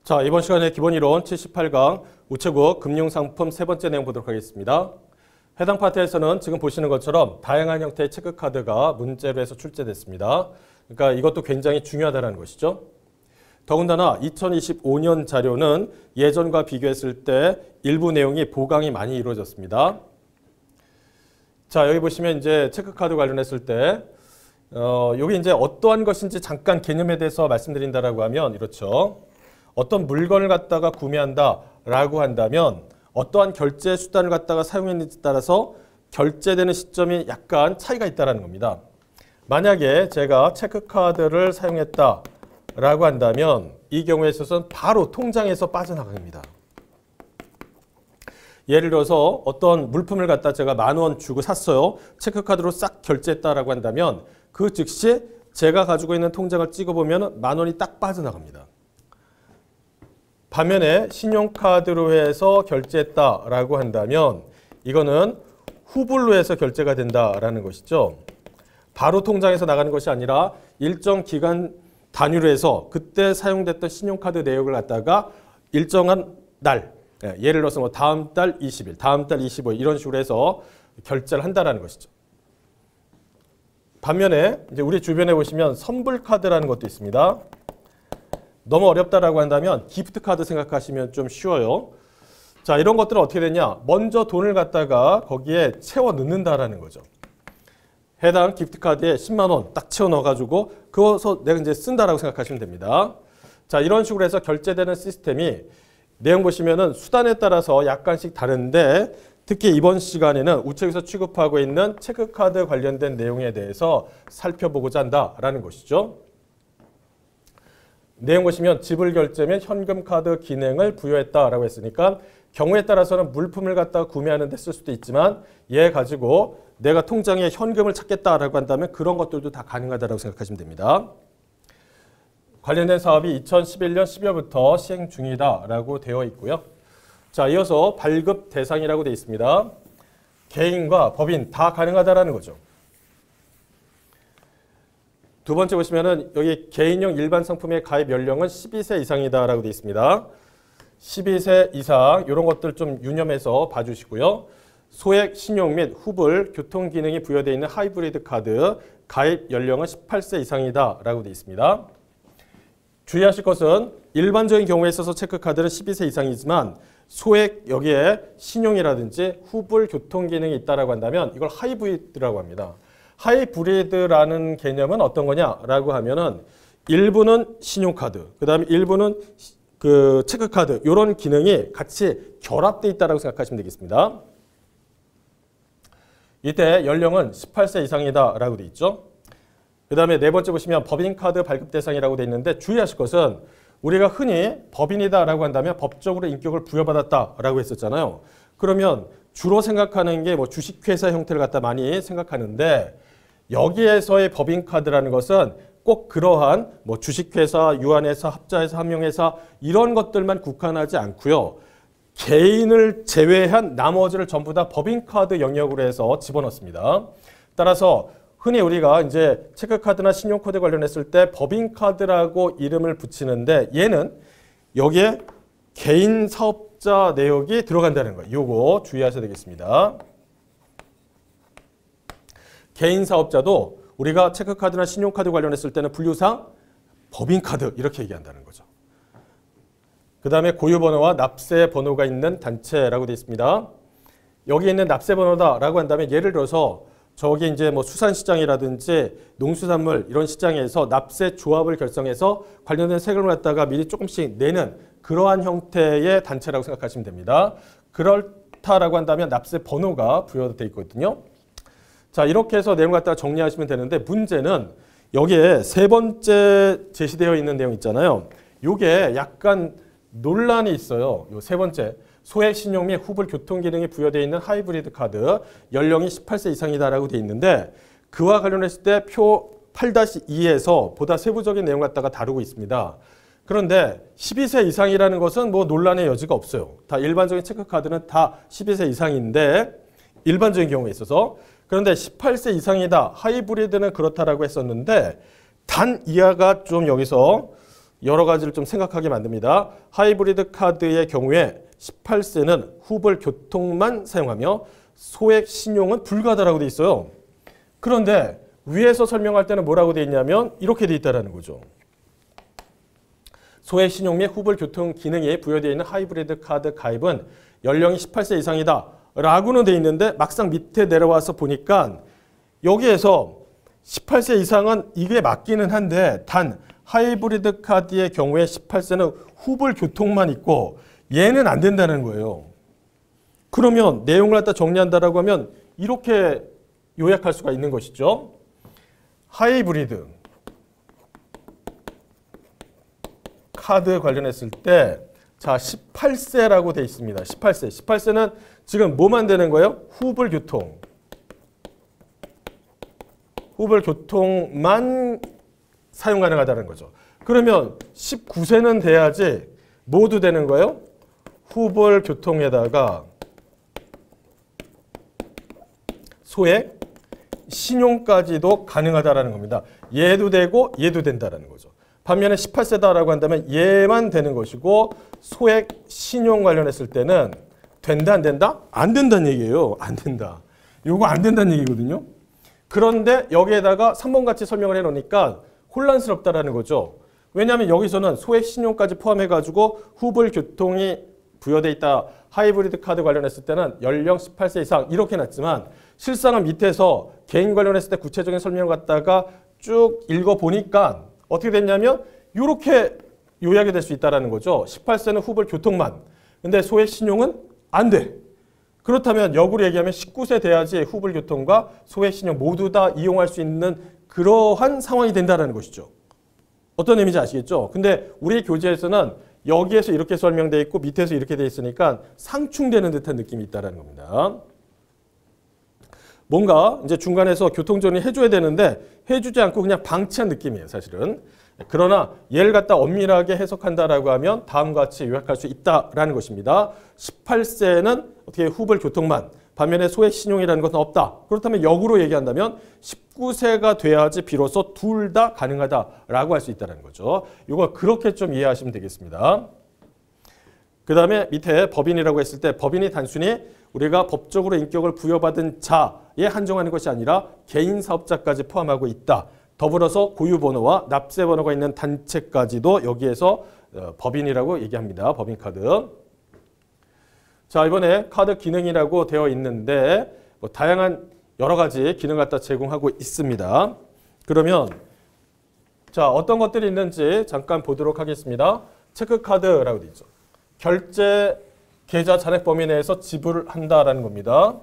자, 이번 시간에 기본이론 78강 우체국 금융상품 세 번째 내용 보도록 하겠습니다. 해당 파트에서는 지금 보시는 것처럼 다양한 형태의 체크카드가 문제로 해서 출제됐습니다. 그러니까 이것도 굉장히 중요하다는 것이죠. 더군다나 2025년 자료는 예전과 비교했을 때 일부 내용이 보강이 많이 이루어졌습니다. 자, 여기 보시면 이제 체크카드 관련했을 때 여기 이제 어떠한 것인지 잠깐 개념에 대해서 말씀드린다라고 하면 이렇죠. 어떤 물건을 갖다가 구매한다라고 한다면 어떠한 결제 수단을 갖다가 사용했는지에 따라서 결제되는 시점이 약간 차이가 있다는 겁니다. 만약에 제가 체크카드를 사용했다라고 한다면 이 경우에 있어서는 바로 통장에서 빠져나갑니다. 예를 들어서 어떤 물품을 갖다 제가 10,000원 주고 샀어요. 체크카드로 싹 결제했다라고 한다면 그 즉시 제가 가지고 있는 통장을 찍어보면 10,000원이 딱 빠져나갑니다. 반면에 신용카드로 해서 결제했다라고 한다면 이거는 후불로 해서 결제가 된다라는 것이죠. 바로 통장에서 나가는 것이 아니라 일정 기간 단위로 해서 그때 사용됐던 신용카드 내역을 갖다가 일정한 날, 예를 들어서 뭐 다음 달 20일, 다음 달 25일 이런 식으로 해서 결제를 한다라는 것이죠. 반면에 이제 우리 주변에 보시면 선불카드라는 것도 있습니다. 너무 어렵다라고 한다면 기프트카드 생각하시면 좀 쉬워요. 자, 이런 것들은 어떻게 되냐? 먼저 돈을 갖다가 거기에 채워 넣는다라는 거죠. 해당 기프트카드에 10만 원 딱 채워 넣어가지고 그것서 내가 이제 쓴다라고 생각하시면 됩니다. 자, 이런 식으로 해서 결제되는 시스템이 내용 보시면은 수단에 따라서 약간씩 다른데 특히 이번 시간에는 우체국에서 취급하고 있는 체크카드 관련된 내용에 대해서 살펴보고자 한다라는 것이죠. 내용 보시면 지불 결제면 현금카드 기능을 부여했다라고 했으니까 경우에 따라서는 물품을 갖다가 구매하는 데 쓸 수도 있지만 얘 가지고 내가 통장에 현금을 찾겠다라고 한다면 그런 것들도 다 가능하다라고 생각하시면 됩니다. 관련된 사업이 2011년 12월부터 시행 중이다라고 되어 있고요. 자, 이어서 발급 대상이라고 되어 있습니다. 개인과 법인 다 가능하다라는 거죠. 두 번째 보시면은 여기 개인용 일반 상품의 가입 연령은 12세 이상이다라고 되어 있습니다. 12세 이상 이런 것들 좀 유념해서 봐주시고요. 소액 신용 및 후불 교통 기능이 부여되어 있는 하이브리드 카드 가입 연령은 18세 이상이다라고 되어 있습니다. 주의하실 것은 일반적인 경우에 있어서 체크카드는 12세 이상이지만 소액 여기에 신용이라든지 후불 교통 기능이 있다라고 한다면 이걸 하이브리드라고 합니다. 하이브리드라는 개념은 어떤 거냐라고 하면은 일부는 신용카드, 그 다음에 일부는 그 체크카드 이런 기능이 같이 결합되어 있다라고 생각하시면 되겠습니다. 이때 연령은 18세 이상이다라고 되어 있죠. 그 다음에 네 번째 보시면 법인카드 발급 대상이라고 되어 있는데 주의하실 것은 우리가 흔히 법인이다라고 한다면 법적으로 인격을 부여받았다라고 했었잖아요. 그러면 주로 생각하는 게 뭐 주식회사 형태를 갖다 많이 생각하는데 여기에서의 법인카드라는 것은 꼭 그러한 뭐 주식회사, 유한회사, 합자회사, 함용회사 이런 것들만 국한하지 않고요. 개인을 제외한 나머지를 전부 다 법인카드 영역으로 해서 집어넣습니다. 따라서 흔히 우리가 이제 체크카드나 신용카드 관련했을 때 법인카드라고 이름을 붙이는데 얘는 여기에 개인 사업자 내역이 들어간다는 거예요. 요거 주의하셔야 되겠습니다. 개인 사업자도 우리가 체크카드나 신용카드 관련했을 때는 분류상 법인카드 이렇게 얘기한다는 거죠. 그 다음에 고유번호와 납세번호가 있는 단체라고 되어 있습니다. 여기 있는 납세번호다라고 한다면 예를 들어서 저기 이제 뭐 수산시장이라든지 농수산물 이런 시장에서 납세 조합을 결성해서 관련된 세금을 갖다가 미리 조금씩 내는 그러한 형태의 단체라고 생각하시면 됩니다. 그렇다라고 한다면 납세 번호가 부여되어 있거든요. 자, 이렇게 해서 내용을 갖다가 정리하시면 되는데 문제는 여기에 세 번째 제시되어 있는 내용 있잖아요. 요게 약간 논란이 있어요. 요 세 번째. 소액 신용 및 후불 교통 기능이 부여되어 있는 하이브리드 카드 연령이 18세 이상이다라고 되어 있는데 그와 관련했을 때 표 8-2에서 보다 세부적인 내용 갖다가 다루고 있습니다. 그런데 12세 이상이라는 것은 뭐 논란의 여지가 없어요. 다 일반적인 체크카드는 다 12세 이상인데 일반적인 경우에 있어서 그런데 18세 이상이다. 하이브리드는 그렇다라고 했었는데 단 이하가 좀 여기서 여러 가지를 좀 생각하게 만듭니다. 하이브리드 카드의 경우에 18세는 후불 교통만 사용하며 소액 신용은 불가하다라고 돼 있어요. 그런데 위에서 설명할 때는 뭐라고 돼 있냐면 이렇게 돼 있다라는 거죠. 소액 신용 및 후불 교통 기능이 부여되어 있는 하이브리드 카드 가입은 연령이 18세 이상이다 라고는 돼 있는데 막상 밑에 내려와서 보니까 여기에서 18세 이상은 이게 맞기는 한데 단 하이브리드 카드의 경우에 18세는 후불 교통만 있고 얘는 안 된다는 거예요. 그러면 내용을 갖다 정리한다라고 하면 이렇게 요약할 수가 있는 것이죠. 하이브리드 카드 관련했을 때 자 18세라고 돼 있습니다. 18세. 18세는 지금 뭐만 되는 거예요? 후불 교통만 사용 가능하다는 거죠. 그러면 19세는 돼야지 모두 되는 거예요? 후불 교통에다가 소액 신용까지도 가능하다라는 겁니다. 얘도 되고 얘도 된다라는 거죠. 반면에 18세다라고 한다면 얘만 되는 것이고 소액 신용 관련했을 때는 된다 안 된다? 안 된다는 얘기예요. 안 된다. 요거 안 된다는 얘기거든요. 그런데 여기에다가 3번 같이 설명을 해놓으니까 혼란스럽다라는 거죠. 왜냐하면 여기서는 소액 신용까지 포함해가지고 후불 교통이 부여돼 있다. 하이브리드 카드 관련했을 때는 연령 18세 이상 이렇게 놨지만 실상은 밑에서 개인 관련했을 때 구체적인 설명을 갖다가 쭉 읽어보니까 어떻게 됐냐면 이렇게 요약이 될 수 있다는 거죠. 18세는 후불 교통만. 근데 소액 신용은 안 돼. 그렇다면 역으로 얘기하면 19세 돼야지 후불 교통과 소액 신용 모두 다 이용할 수 있는 그러한 상황이 된다는 것이죠. 어떤 의미인지 아시겠죠? 근데 우리 교재에서는 여기에서 이렇게 설명되어 있고 밑에서 이렇게 되어 있으니까 상충되는 듯한 느낌이 있다는 겁니다. 뭔가 이제 중간에서 교통정리 해줘야 되는데 해주지 않고 그냥 방치한 느낌이에요, 사실은. 그러나 얘를 갖다 엄밀하게 해석한다라고 하면 다음과 같이 요약할 수 있다라는 것입니다. 18세는 어떻게 후불 교통만, 반면에 소액 신용이라는 것은 없다. 그렇다면 역으로 얘기한다면 19세가 돼야지 비로소 둘 다 가능하다라고 할 수 있다는 거죠. 이거 그렇게 좀 이해하시면 되겠습니다. 그 다음에 밑에 법인이라고 했을 때 법인이 단순히 우리가 법적으로 인격을 부여받은 자에 한정하는 것이 아니라 개인 사업자까지 포함하고 있다. 더불어서 고유번호와 납세번호가 있는 단체까지도 여기에서 법인이라고 얘기합니다. 법인카드. 자, 이번에 카드 기능이라고 되어 있는데 뭐 다양한 여러 가지 기능 갖다 제공하고 있습니다. 그러면 자, 어떤 것들이 있는지 잠깐 보도록 하겠습니다. 체크카드라고 되어 있죠. 결제 계좌 잔액 범위 내에서 지불을 한다라는 겁니다.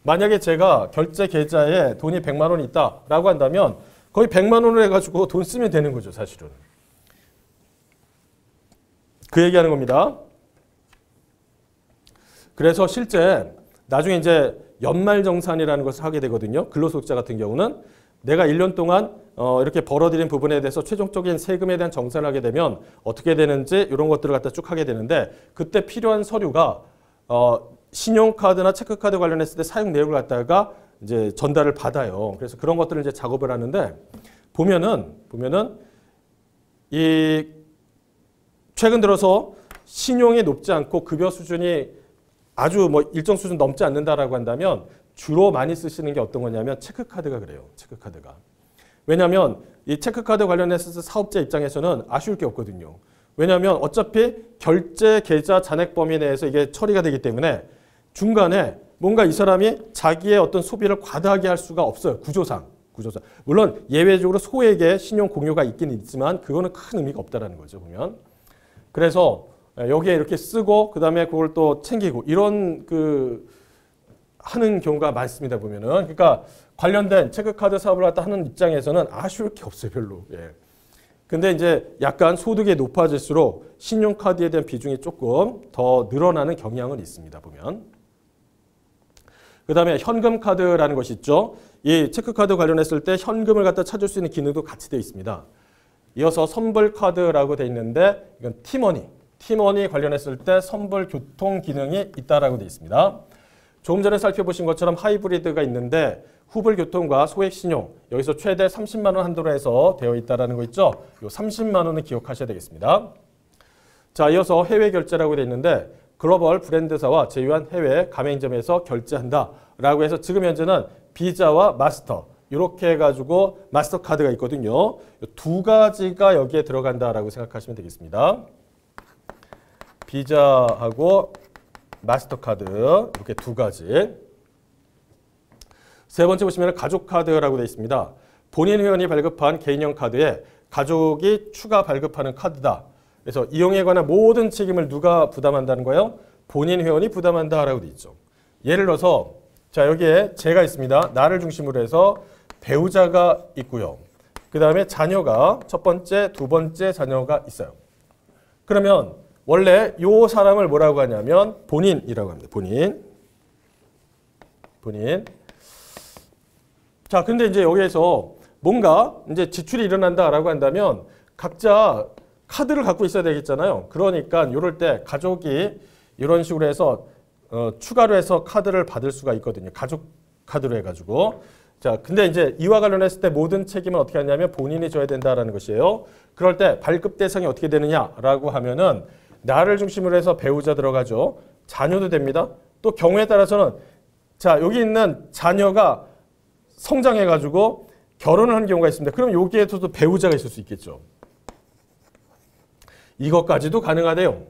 만약에 제가 결제 계좌에 돈이 100만 원이 있다라고 한다면 거의 100만 원을 해가지고 돈 쓰면 되는 거죠, 사실은. 그 얘기하는 겁니다. 그래서 실제 나중에 이제 연말정산이라는 것을 하게 되거든요. 근로소득자 같은 경우는 내가 1년 동안 이렇게 벌어들인 부분에 대해서 최종적인 세금에 대한 정산을 하게 되면 어떻게 되는지 이런 것들을 갖다 쭉 하게 되는데 그때 필요한 서류가 신용카드나 체크카드 관련했을 때 사용 내역을 갖다가 이제 전달을 받아요. 그래서 그런 것들을 이제 작업을 하는데 보면은 이 최근 들어서 신용이 높지 않고 급여 수준이 아주 뭐 일정 수준 넘지 않는다라고 한다면 주로 많이 쓰시는 게 어떤 거냐면 체크카드가 그래요. 체크카드가. 왜냐하면 이 체크카드 관련해서 사업자 입장에서는 아쉬울 게 없거든요. 왜냐하면 어차피 결제 계좌 잔액 범위 내에서 이게 처리가 되기 때문에 중간에 뭔가 이 사람이 자기의 어떤 소비를 과다하게 할 수가 없어요. 구조상. 물론 예외적으로 소액의 신용 공유가 있긴 있지만 그거는 큰 의미가 없다라는 거죠. 보면. 그래서 여기에 이렇게 쓰고 그다음에 그걸 또 챙기고 이런 하는 경우가 많습니다. 보면은. 그러니까 관련된 체크카드 사업을 갖다 하는 입장에서는 아쉬울 게 없어요. 별로. 예. 근데 이제 약간 소득이 높아질수록 신용카드에 대한 비중이 조금 더 늘어나는 경향은 있습니다. 보면. 그 다음에 현금카드라는 것이 있죠. 이 체크카드 관련했을 때 현금을 갖다 찾을 수 있는 기능도 같이 되어 있습니다. 이어서 선불카드라고 되어 있는데 이건 티머니 관련했을 때 선불 교통 기능이 있다라고 되어 있습니다. 조금 전에 살펴보신 것처럼 하이브리드가 있는데 후불 교통과 소액 신용 여기서 최대 30만 원 한도로 해서 되어 있다는 거 있죠. 요 30만 원은 기억하셔야 되겠습니다. 자, 이어서 해외 결제라고 되어 있는데 글로벌 브랜드사와 제휴한 해외 가맹점에서 결제한다라고 해서 지금 현재는 비자와 마스터 이렇게 해가지고 마스터카드가 있거든요. 두 가지가 여기에 들어간다라고 생각하시면 되겠습니다. 비자하고 마스터카드 이렇게 두 가지. 세 번째 보시면 가족카드라고 되어 있습니다. 본인 회원이 발급한 개인형 카드에 가족이 추가 발급하는 카드다. 그래서 이용에 관한 모든 책임을 누가 부담한다는 거예요? 본인 회원이 부담한다라고 되어 있죠. 예를 들어서 자 여기에 제가 있습니다. 나를 중심으로 해서 배우자가 있고요. 그 다음에 자녀가 첫 번째, 두 번째 자녀가 있어요. 그러면 원래 이 사람을 뭐라고 하냐면 본인이라고 합니다. 본인. 자, 근데 이제 여기에서 뭔가 이제 지출이 일어난다라고 한다면 각자 카드를 갖고 있어야 되겠잖아요. 그러니까 이럴 때 가족이 이런 식으로 해서 추가로 해서 카드를 받을 수가 있거든요. 가족 카드로 해가지고. 자, 근데 이제 이와 관련했을 때 모든 책임은 어떻게 하냐면 본인이 져야 된다라는 것이에요. 그럴 때 발급 대상이 어떻게 되느냐라고 하면은 나를 중심으로 해서 배우자 들어가죠. 자녀도 됩니다. 또 경우에 따라서는 자, 여기 있는 자녀가 성장해가지고 결혼을 한 경우가 있습니다. 그럼 여기에서도 배우자가 있을 수 있겠죠. 이것까지도 가능하대요.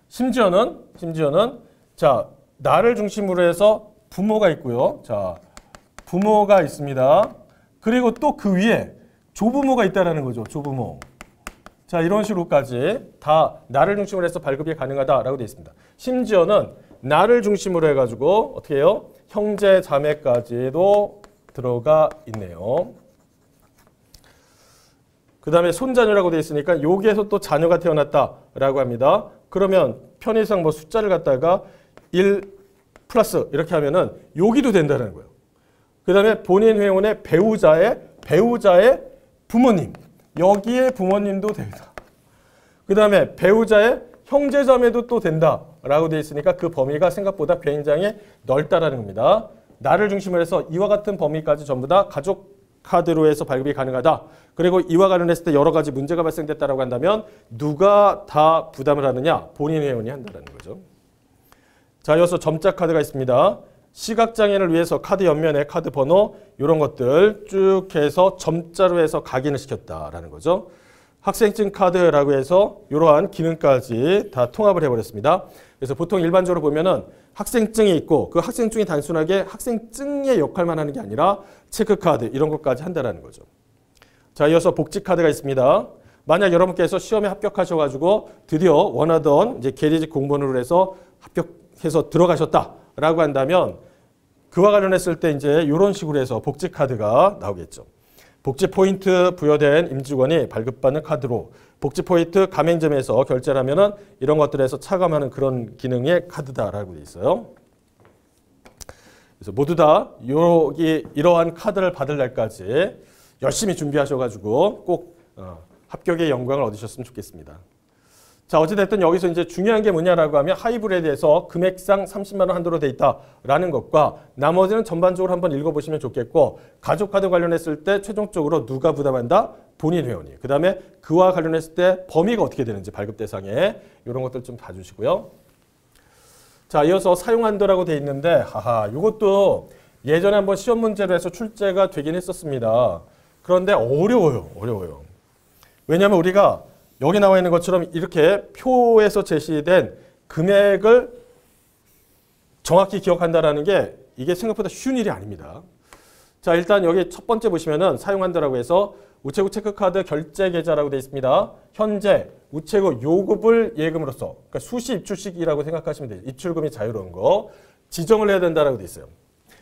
심지어는 자, 나를 중심으로 해서 부모가 있고요. 자, 부모가 있습니다. 그리고 또 그 위에 조부모가 있다라는 거죠. 조부모. 자, 이런 식으로까지 다 나를 중심으로 해서 발급이 가능하다라고 되어 있습니다. 심지어는 나를 중심으로 해가지고 어떻게 해요? 형제, 자매까지도 들어가 있네요. 그 다음에 손자녀라고 되어 있으니까 여기에서 또 자녀가 태어났다라고 합니다. 그러면 편의상 뭐 숫자를 갖다가 1 플러스 이렇게 하면은 여기도 된다는 거예요. 그 다음에 본인 회원의 배우자의 부모님. 여기에 부모님도 된다. 그 다음에 배우자의 형제자매도 또 된다라고 되어 있으니까 그 범위가 생각보다 굉장히 넓다라는 겁니다. 나를 중심으로 해서 이와 같은 범위까지 전부 다 가족 카드로 해서 발급이 가능하다. 그리고 이와 관련했을 때 여러 가지 문제가 발생됐다라고 한다면 누가 다 부담을 하느냐? 본인 회원이 한다는 거죠. 자, 이어서 점자 카드가 있습니다. 시각장애인을 위해서 카드 옆면에 카드 번호 이런 것들 쭉 해서 점자로 해서 각인을 시켰다라는 거죠. 학생증 카드라고 해서 이러한 기능까지 다 통합을 해버렸습니다. 그래서 보통 일반적으로 보면은 학생증이 있고 그 학생증이 단순하게 학생증의 역할만 하는 게 아니라 체크카드 이런 것까지 한다는 거죠. 자, 이어서 복지카드가 있습니다. 만약 여러분께서 시험에 합격하셔가지고 드디어 원하던 이제 계리직 공무원으로 해서 합격해서 들어가셨다라고 한다면 그와 관련했을 때 이제 이런 식으로 해서 복지카드가 나오겠죠. 복지 포인트 부여된 임직원이 발급받는 카드로 복지 포인트 가맹점에서 결제를 하면은 이런 것들에서 차감하는 그런 기능의 카드다라고 돼 있어요. 그래서 모두 다 여기 이러한 카드를 받을 날까지 열심히 준비하셔가지고 꼭 합격의 영광을 얻으셨으면 좋겠습니다. 자, 어찌됐든 여기서 이제 중요한 게 뭐냐라고 하면 하이브리드에서 금액상 30만 원 한도로 돼 있다라는 것과 나머지는 전반적으로 한번 읽어보시면 좋겠고 가족카드 관련했을 때 최종적으로 누가 부담한다? 본인 회원이. 그 다음에 그와 관련했을 때 범위가 어떻게 되는지 발급 대상에 이런 것들 좀 봐주시고요. 자, 이어서 사용한도라고 돼 있는데 이것도 예전에 한번 시험 문제로 해서 출제가 되긴 했었습니다. 그런데 어려워요. 왜냐하면 우리가 여기 나와 있는 것처럼 이렇게 표에서 제시된 금액을 정확히 기억한다는 게 이게 생각보다 쉬운 일이 아닙니다. 자, 일단 여기 첫 번째 보시면은 사용한다라고 해서 우체국 체크카드 결제 계좌라고 되어 있습니다. 현재 우체국 요금을 예금으로써 그러니까 수시 입출식이라고 생각하시면 돼요. 입출금이 자유로운 거 지정을 해야 된다라고 되어 있어요.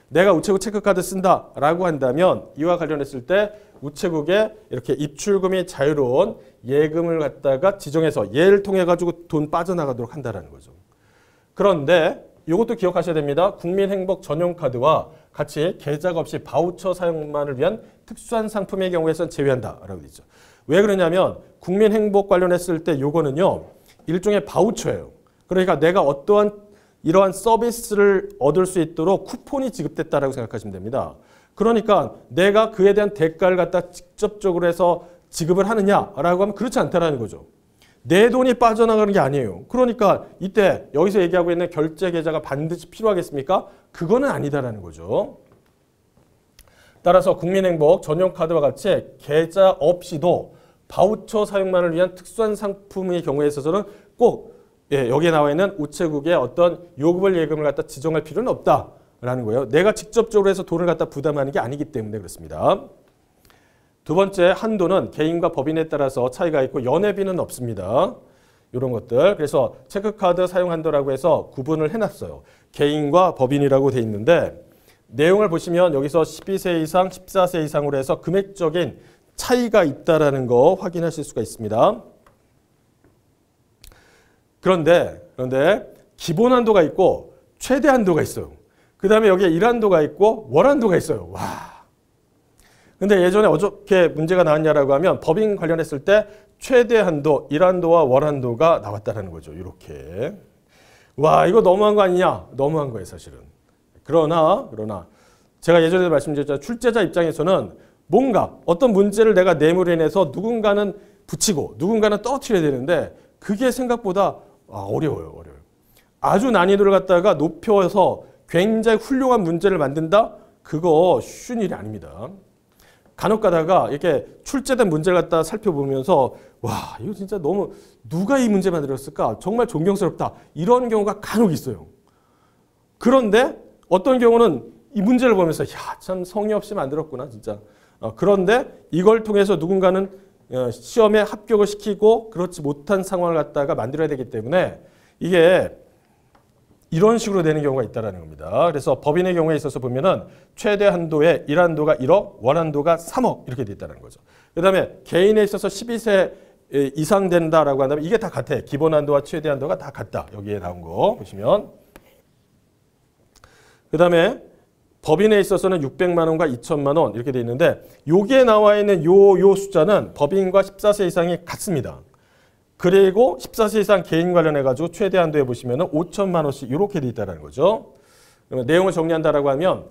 내가 우체국 체크카드 쓴다라고 한다면 이와 관련했을 때 우체국에 이렇게 입출금이 자유로운 예금을 갖다가 지정해서 얘를 통해 가지고 돈 빠져나가도록 한다는 거죠. 그런데 이것도 기억하셔야 됩니다. 국민행복 전용카드와 같이 계좌가 없이 바우처 사용만을 위한 특수한 상품의 경우에선 제외한다라고 되어 있죠. 왜 그러냐면 국민행복 관련했을 때 이거는요. 일종의 바우처예요. 그러니까 내가 어떠한 이러한 서비스를 얻을 수 있도록 쿠폰이 지급됐다라고 생각하시면 됩니다. 그러니까 내가 그에 대한 대가를 갖다 직접적으로 해서 지급을 하느냐라고 하면 그렇지 않다라는 거죠. 내 돈이 빠져나가는 게 아니에요. 그러니까 이때 여기서 얘기하고 있는 결제 계좌가 반드시 필요하겠습니까? 그거는 아니다라는 거죠. 따라서 국민행복 전용카드와 같이 계좌 없이도 바우처 사용만을 위한 특수한 상품의 경우에 있어서는 꼭 여기에 나와 있는 우체국의 어떤 요금을 예금을 갖다 지정할 필요는 없다라는 거예요. 내가 직접적으로 해서 돈을 갖다 부담하는 게 아니기 때문에 그렇습니다. 두 번째, 한도는 개인과 법인에 따라서 차이가 있고 연회비는 없습니다. 이런 것들. 그래서 체크카드 사용 한도라고 해서 구분을 해놨어요. 개인과 법인이라고 돼 있는데 내용을 보시면 여기서 12세 이상, 14세 이상으로 해서 금액적인 차이가 있다라는 거 확인하실 수가 있습니다. 그런데 기본 한도가 있고 최대 한도가 있어요. 그 다음에 여기에 일한도가 있고 월한도가 있어요. 와. 근데 예전에 어떻게 문제가 나왔냐라고 하면 법인 관련했을 때 최대 한도, 일한도와 월한도가 나왔다는 거죠. 이렇게. 와, 이거 너무한 거 아니냐? 너무한 거예요, 사실은. 그러나 제가 예전에 말씀드렸잖아요. 출제자 입장에서는 뭔가 어떤 문제를 내가 내므로 인해서 누군가는 붙이고 누군가는 떨어뜨려야 되는데 그게 생각보다 어려워요. 아주 난이도를 갖다가 높여서 굉장히 훌륭한 문제를 만든다? 그거 쉬운 일이 아닙니다. 간혹 가다가 이렇게 출제된 문제를 갖다 살펴보면서 와, 이거 진짜 너무 누가 이 문제 만들었을까? 정말 존경스럽다. 이런 경우가 간혹 있어요. 그런데 어떤 경우는 이 문제를 보면서 야, 참 성의 없이 만들었구나, 진짜. 그런데 이걸 통해서 누군가는 시험에 합격을 시키고 그렇지 못한 상황을 갖다가 만들어야 되기 때문에 이게 이런 식으로 되는 경우가 있다는 겁니다. 그래서 법인의 경우에 있어서 보면은 최대 한도의 일한도가 1억, 월한도가 3억 이렇게 돼 있다는 거죠. 그 다음에 개인에 있어서 12세 이상 된다라고 한다면 이게 다 같아. 기본 한도와 최대 한도가 다 같다. 여기에 나온 거 보시면. 그 다음에 법인에 있어서는 600만 원과 2천만 원 이렇게 돼 있는데 여기에 나와 있는 요 숫자는 법인과 14세 이상이 같습니다. 그리고 14세 이상 개인 관련해가지고 최대 한도에 보시면은 5천만 원씩 이렇게 돼 있다는 거죠. 그러면 내용을 정리한다라고 하면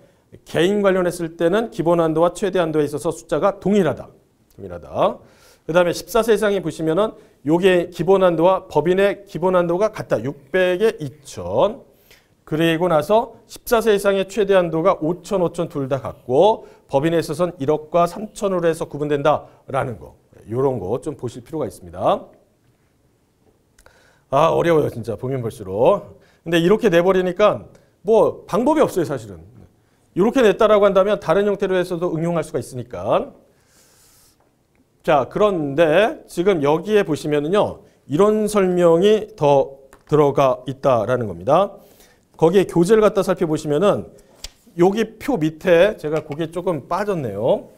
개인 관련했을 때는 기본 한도와 최대 한도에 있어서 숫자가 동일하다. 그 다음에 14세 이상이 보시면은 요게 기본 한도와 법인의 기본 한도가 같다. 600에 2천. 그리고 나서 14세 이상의 최대 한도가 5천 둘 다 같고 법인에 있어서는 1억과 3천으로 해서 구분된다라는 거. 이런 거 좀 보실 필요가 있습니다. 어려워요, 진짜. 보면 볼수록. 근데 이렇게 내버리니까 뭐 방법이 없어요, 사실은. 이렇게 냈다라고 한다면 다른 형태로 해서도 응용할 수가 있으니까. 자, 그런데 지금 여기에 보시면은요, 이런 설명이 더 들어가 있다라는 겁니다. 거기에 교재를 갖다 살펴보시면은 여기 표 밑에 제가 그게 조금 빠졌네요.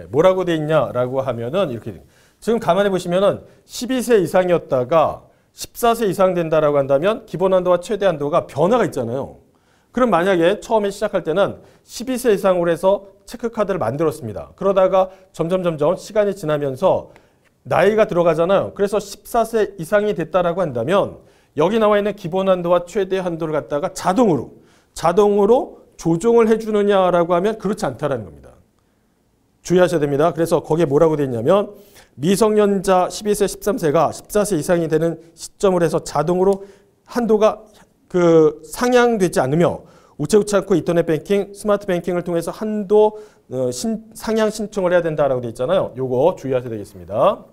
뭐라고 돼 있냐라고 하면은 이렇게 지금 가만히 보시면은 12세 이상이었다가 14세 이상 된다라고 한다면 기본 한도와 최대 한도가 변화가 있잖아요. 그럼 만약에 처음에 시작할 때는 12세 이상으로 해서 체크카드를 만들었습니다. 그러다가 점점 시간이 지나면서 나이가 들어가잖아요. 그래서 14세 이상이 됐다라고 한다면 여기 나와 있는 기본 한도와 최대 한도를 갖다가 자동으로 조정을 해주느냐라고 하면 그렇지 않다라는 겁니다. 주의하셔야 됩니다. 그래서 거기에 뭐라고 되어 있냐면 미성년자 12세, 13세가 14세 이상이 되는 시점을 해서 자동으로 한도가 상향되지 않으며 우체국 창구, 인터넷 뱅킹, 스마트 뱅킹을 통해서 한도 상향 신청을 해야 된다라고 되어 있잖아요. 요거 주의하셔야 되겠습니다.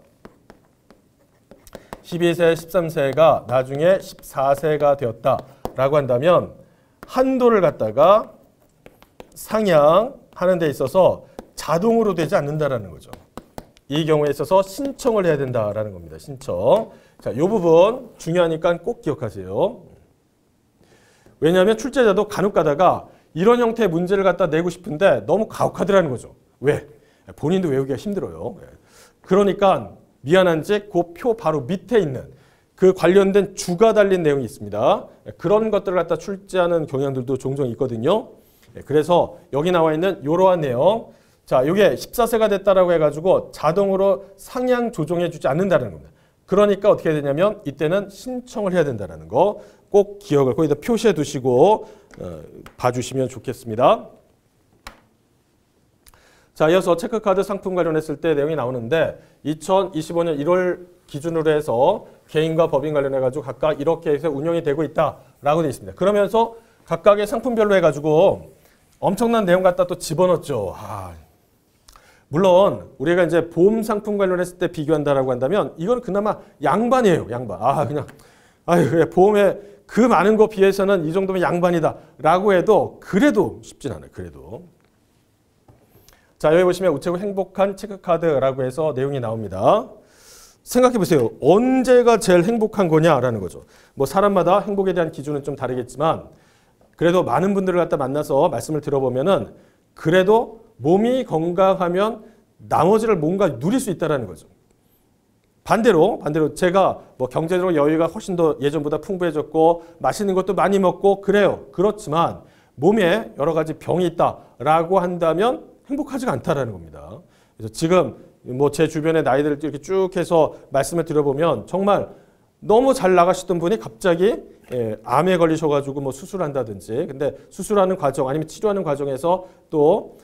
12세, 13세가 나중에 14세가 되었다라고 한다면 한도를 갖다가 상향하는 데 있어서 자동으로 되지 않는다라는 거죠. 이 경우에 있어서 신청을 해야 된다라는 겁니다. 신청. 자, 이 부분 중요하니까 꼭 기억하세요. 왜냐하면 출제자도 간혹 가다가 이런 형태의 문제를 갖다 내고 싶은데 너무 가혹하더라는 거죠. 왜? 본인도 외우기가 힘들어요. 그러니까 미안한지 그 표 바로 밑에 있는 그 관련된 주가 달린 내용이 있습니다. 그런 것들을 갖다 출제하는 경향들도 종종 있거든요. 그래서 여기 나와 있는 이러한 내용. 자, 이게 14세가 됐다라고 해가지고 자동으로 상향 조정해 주지 않는다는 겁니다. 그러니까 어떻게 되냐면 이때는 신청을 해야 된다는 거 꼭 기억을 거기다 표시해 두시고 봐주시면 좋겠습니다. 자, 이어서 체크카드 상품 관련했을 때 내용이 나오는데 2025년 1월 기준으로 해서 개인과 법인 관련해가지고 각각 이렇게 해서 운영이 되고 있다라고 되어 있습니다. 그러면서 각각의 상품별로 해가지고 엄청난 내용 갖다 또 집어넣었죠. 물론 우리가 이제 보험 상품 관련했을 때 비교한다라고 한다면 이건 그나마 양반이에요. 양반. 그냥 그래, 보험에 그 많은 거 비해서는 이 정도면 양반이다라고 해도 그래도 쉽진 않아요. 그래도. 자, 여기 보시면 우체국 행복한 체크카드라고 해서 내용이 나옵니다. 생각해 보세요. 언제가 제일 행복한 거냐라는 거죠. 뭐 사람마다 행복에 대한 기준은 좀 다르겠지만 그래도 많은 분들을 갖다 만나서 말씀을 들어보면은 그래도 몸이 건강하면 나머지를 뭔가 누릴 수 있다는 거죠. 반대로 제가 뭐 경제적으로 여유가 훨씬 더 예전보다 풍부해졌고 맛있는 것도 많이 먹고 그래요. 그렇지만 몸에 여러 가지 병이 있다라고 한다면 행복하지가 않다라는 겁니다. 그래서 지금 뭐 제 주변의 나이들을 이렇게 쭉 해서 말씀을 드려보면 정말 너무 잘 나가시던 분이 갑자기 암에 걸리셔가지고 뭐 수술한다든지 근데 수술하는 과정 아니면 치료하는 과정에서 또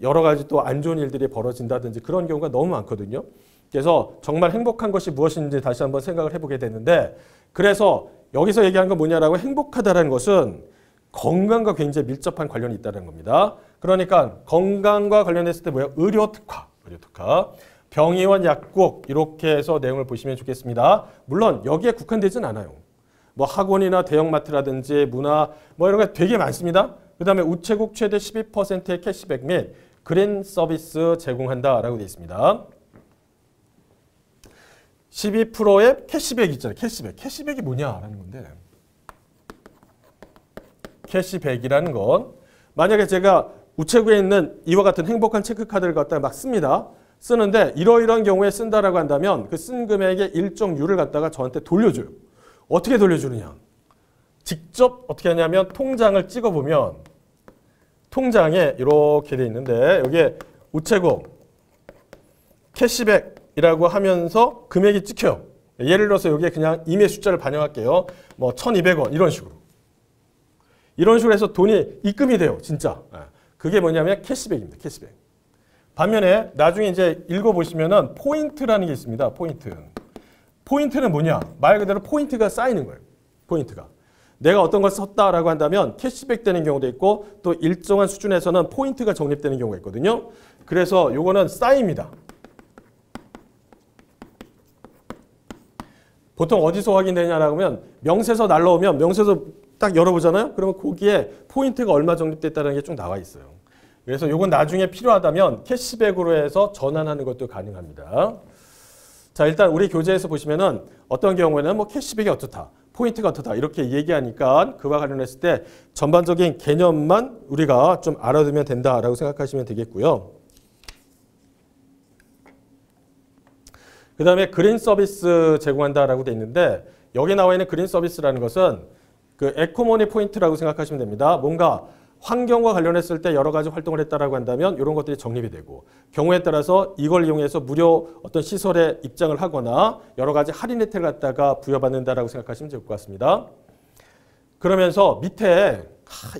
여러 가지 또 안 좋은 일들이 벌어진다든지 그런 경우가 너무 많거든요. 그래서 정말 행복한 것이 무엇인지 다시 한번 생각을 해보게 되는데 그래서 여기서 얘기하는 건 뭐냐라고 행복하다는 것은 건강과 굉장히 밀접한 관련이 있다는 겁니다. 그러니까 건강과 관련했을 때 뭐야? 의료 특화. 병의원 약국 이렇게 해서 내용을 보시면 좋겠습니다. 물론 여기에 국한되진 않아요. 뭐 학원이나 대형마트라든지 문화 뭐 이런 게 되게 많습니다. 그 다음에 우체국 최대 12%의 캐시백 및 그린 서비스 제공한다라고 되어 있습니다. 12%의 캐시백 있잖아요. 캐시백이 뭐냐라는 건데 캐시백이라는 건 만약에 제가 우체국에 있는 이와 같은 행복한 체크카드를 갖다가 막 씁니다. 쓰는데 이러이러한 경우에 쓴다라고 한다면 그 쓴 금액의 일정률을 갖다가 저한테 돌려줘요. 어떻게 돌려주느냐. 직접 어떻게 하냐면 통장을 찍어보면 통장에 이렇게 돼 있는데 여기에 우체국 캐시백이라고 하면서 금액이 찍혀요. 예를 들어서 여기에 그냥 임의 숫자를 반영할게요. 뭐 1,200원 이런 식으로. 이런 식으로 해서 돈이 입금이 돼요. 진짜. 그게 뭐냐면 캐시백입니다. 캐시백. 반면에 나중에 이제 읽어보시면은 포인트라는 게 있습니다. 포인트. 포인트는 뭐냐? 말 그대로 포인트가 쌓이는 거예요. 포인트가. 내가 어떤 걸 썼다라고 한다면 캐시백 되는 경우도 있고 또 일정한 수준에서는 포인트가 적립되는 경우가 있거든요. 그래서 요거는 쌓입니다. 보통 어디서 확인되냐라고 하면 명세서 날라오면 명세서 딱 열어보잖아요. 그러면 거기에 포인트가 얼마 적립됐다는 게 쭉 나와 있어요. 그래서 이건 나중에 필요하다면 캐시백으로 해서 전환하는 것도 가능합니다. 자, 일단 우리 교재에서 보시면은 어떤 경우에는 뭐 캐시백이 어떻다, 포인트가 어떻다 이렇게 얘기하니까 그와 관련했을 때 전반적인 개념만 우리가 좀 알아두면 된다라고 생각하시면 되겠고요. 그 다음에 그린 서비스 제공한다라고 돼 있는데 여기 나와 있는 그린 서비스라는 것은 그 에코머니 포인트라고 생각하시면 됩니다. 뭔가 환경과 관련했을 때 여러 가지 활동을 했다라고 한다면 이런 것들이 적립이 되고 경우에 따라서 이걸 이용해서 무료 어떤 시설에 입장을 하거나 여러 가지 할인 혜택을 갖다가 부여받는다라고 생각하시면 될 것 같습니다. 그러면서 밑에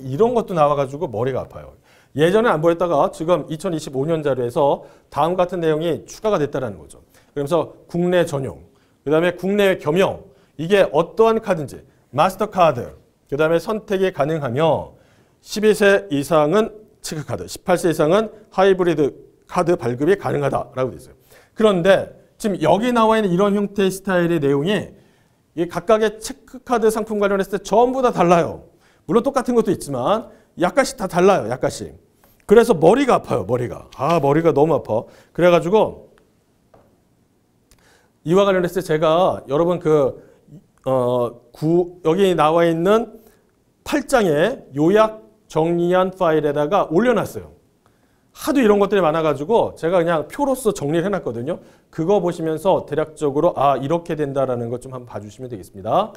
이런 것도 나와가지고 머리가 아파요. 예전에 안 보였다가 지금 2025년 자료에서 다음 같은 내용이 추가가 됐다는 거죠. 그러면서 국내 전용, 그 다음에 국내 겸용, 이게 어떠한 카드인지 마스터카드, 그 다음에 선택이 가능하며 12세 이상은 체크카드, 18세 이상은 하이브리드 카드 발급이 가능하다라고 되어 있어요. 그런데 지금 여기 나와 있는 이런 형태의 스타일의 내용이 이 각각의 체크카드 상품 관련했을 때 전부 다 달라요. 물론 똑같은 것도 있지만 약간씩 다 달라요. 약간씩. 그래서 머리가 아파요. 머리가. 머리가 너무 아파. 그래가지고 이와 관련해서 제가 여러분 여기 나와 있는 8장의 요약 정리한 파일에다가 올려놨어요. 하도 이런 것들이 많아가지고 제가 그냥 표로서 정리를 해놨거든요. 그거 보시면서 대략적으로 이렇게 된다라는 것 좀 한번 봐주시면 되겠습니다.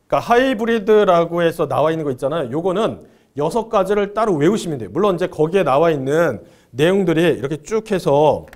그러니까 하이브리드라고 해서 나와 있는 거 있잖아요. 요거는 6가지를 따로 외우시면 돼요. 물론 이제 거기에 나와 있는 내용들이 이렇게 쭉 해서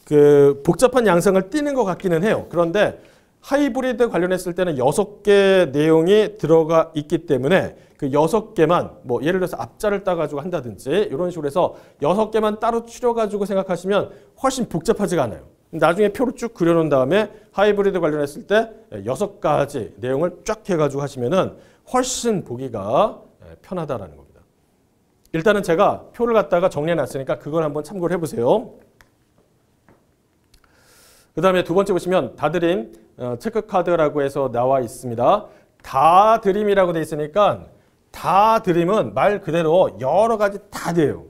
그 복잡한 양상을 띠는 것 같기는 해요. 그런데 하이브리드 관련했을 때는 6개 내용이 들어가 있기 때문에 그 6개만 뭐 예를 들어서 앞자를 따가지고 한다든지 이런 식으로 해서 6개만 따로 추려가지고 생각하시면 훨씬 복잡하지가 않아요. 나중에 표로 쭉 그려놓은 다음에 하이브리드 관련했을 때 6가지 내용을 쫙 해가지고 하시면은 훨씬 보기가 편하다라는 겁니다. 일단은 제가 표를 갖다가 정리해놨으니까 그걸 한번 참고를 해보세요. 그 다음에 두 번째 보시면 다드림 체크카드라고 해서 나와 있습니다. 다드림이라고 돼 있으니까 다드림은 말 그대로 여러 가지 다 돼요.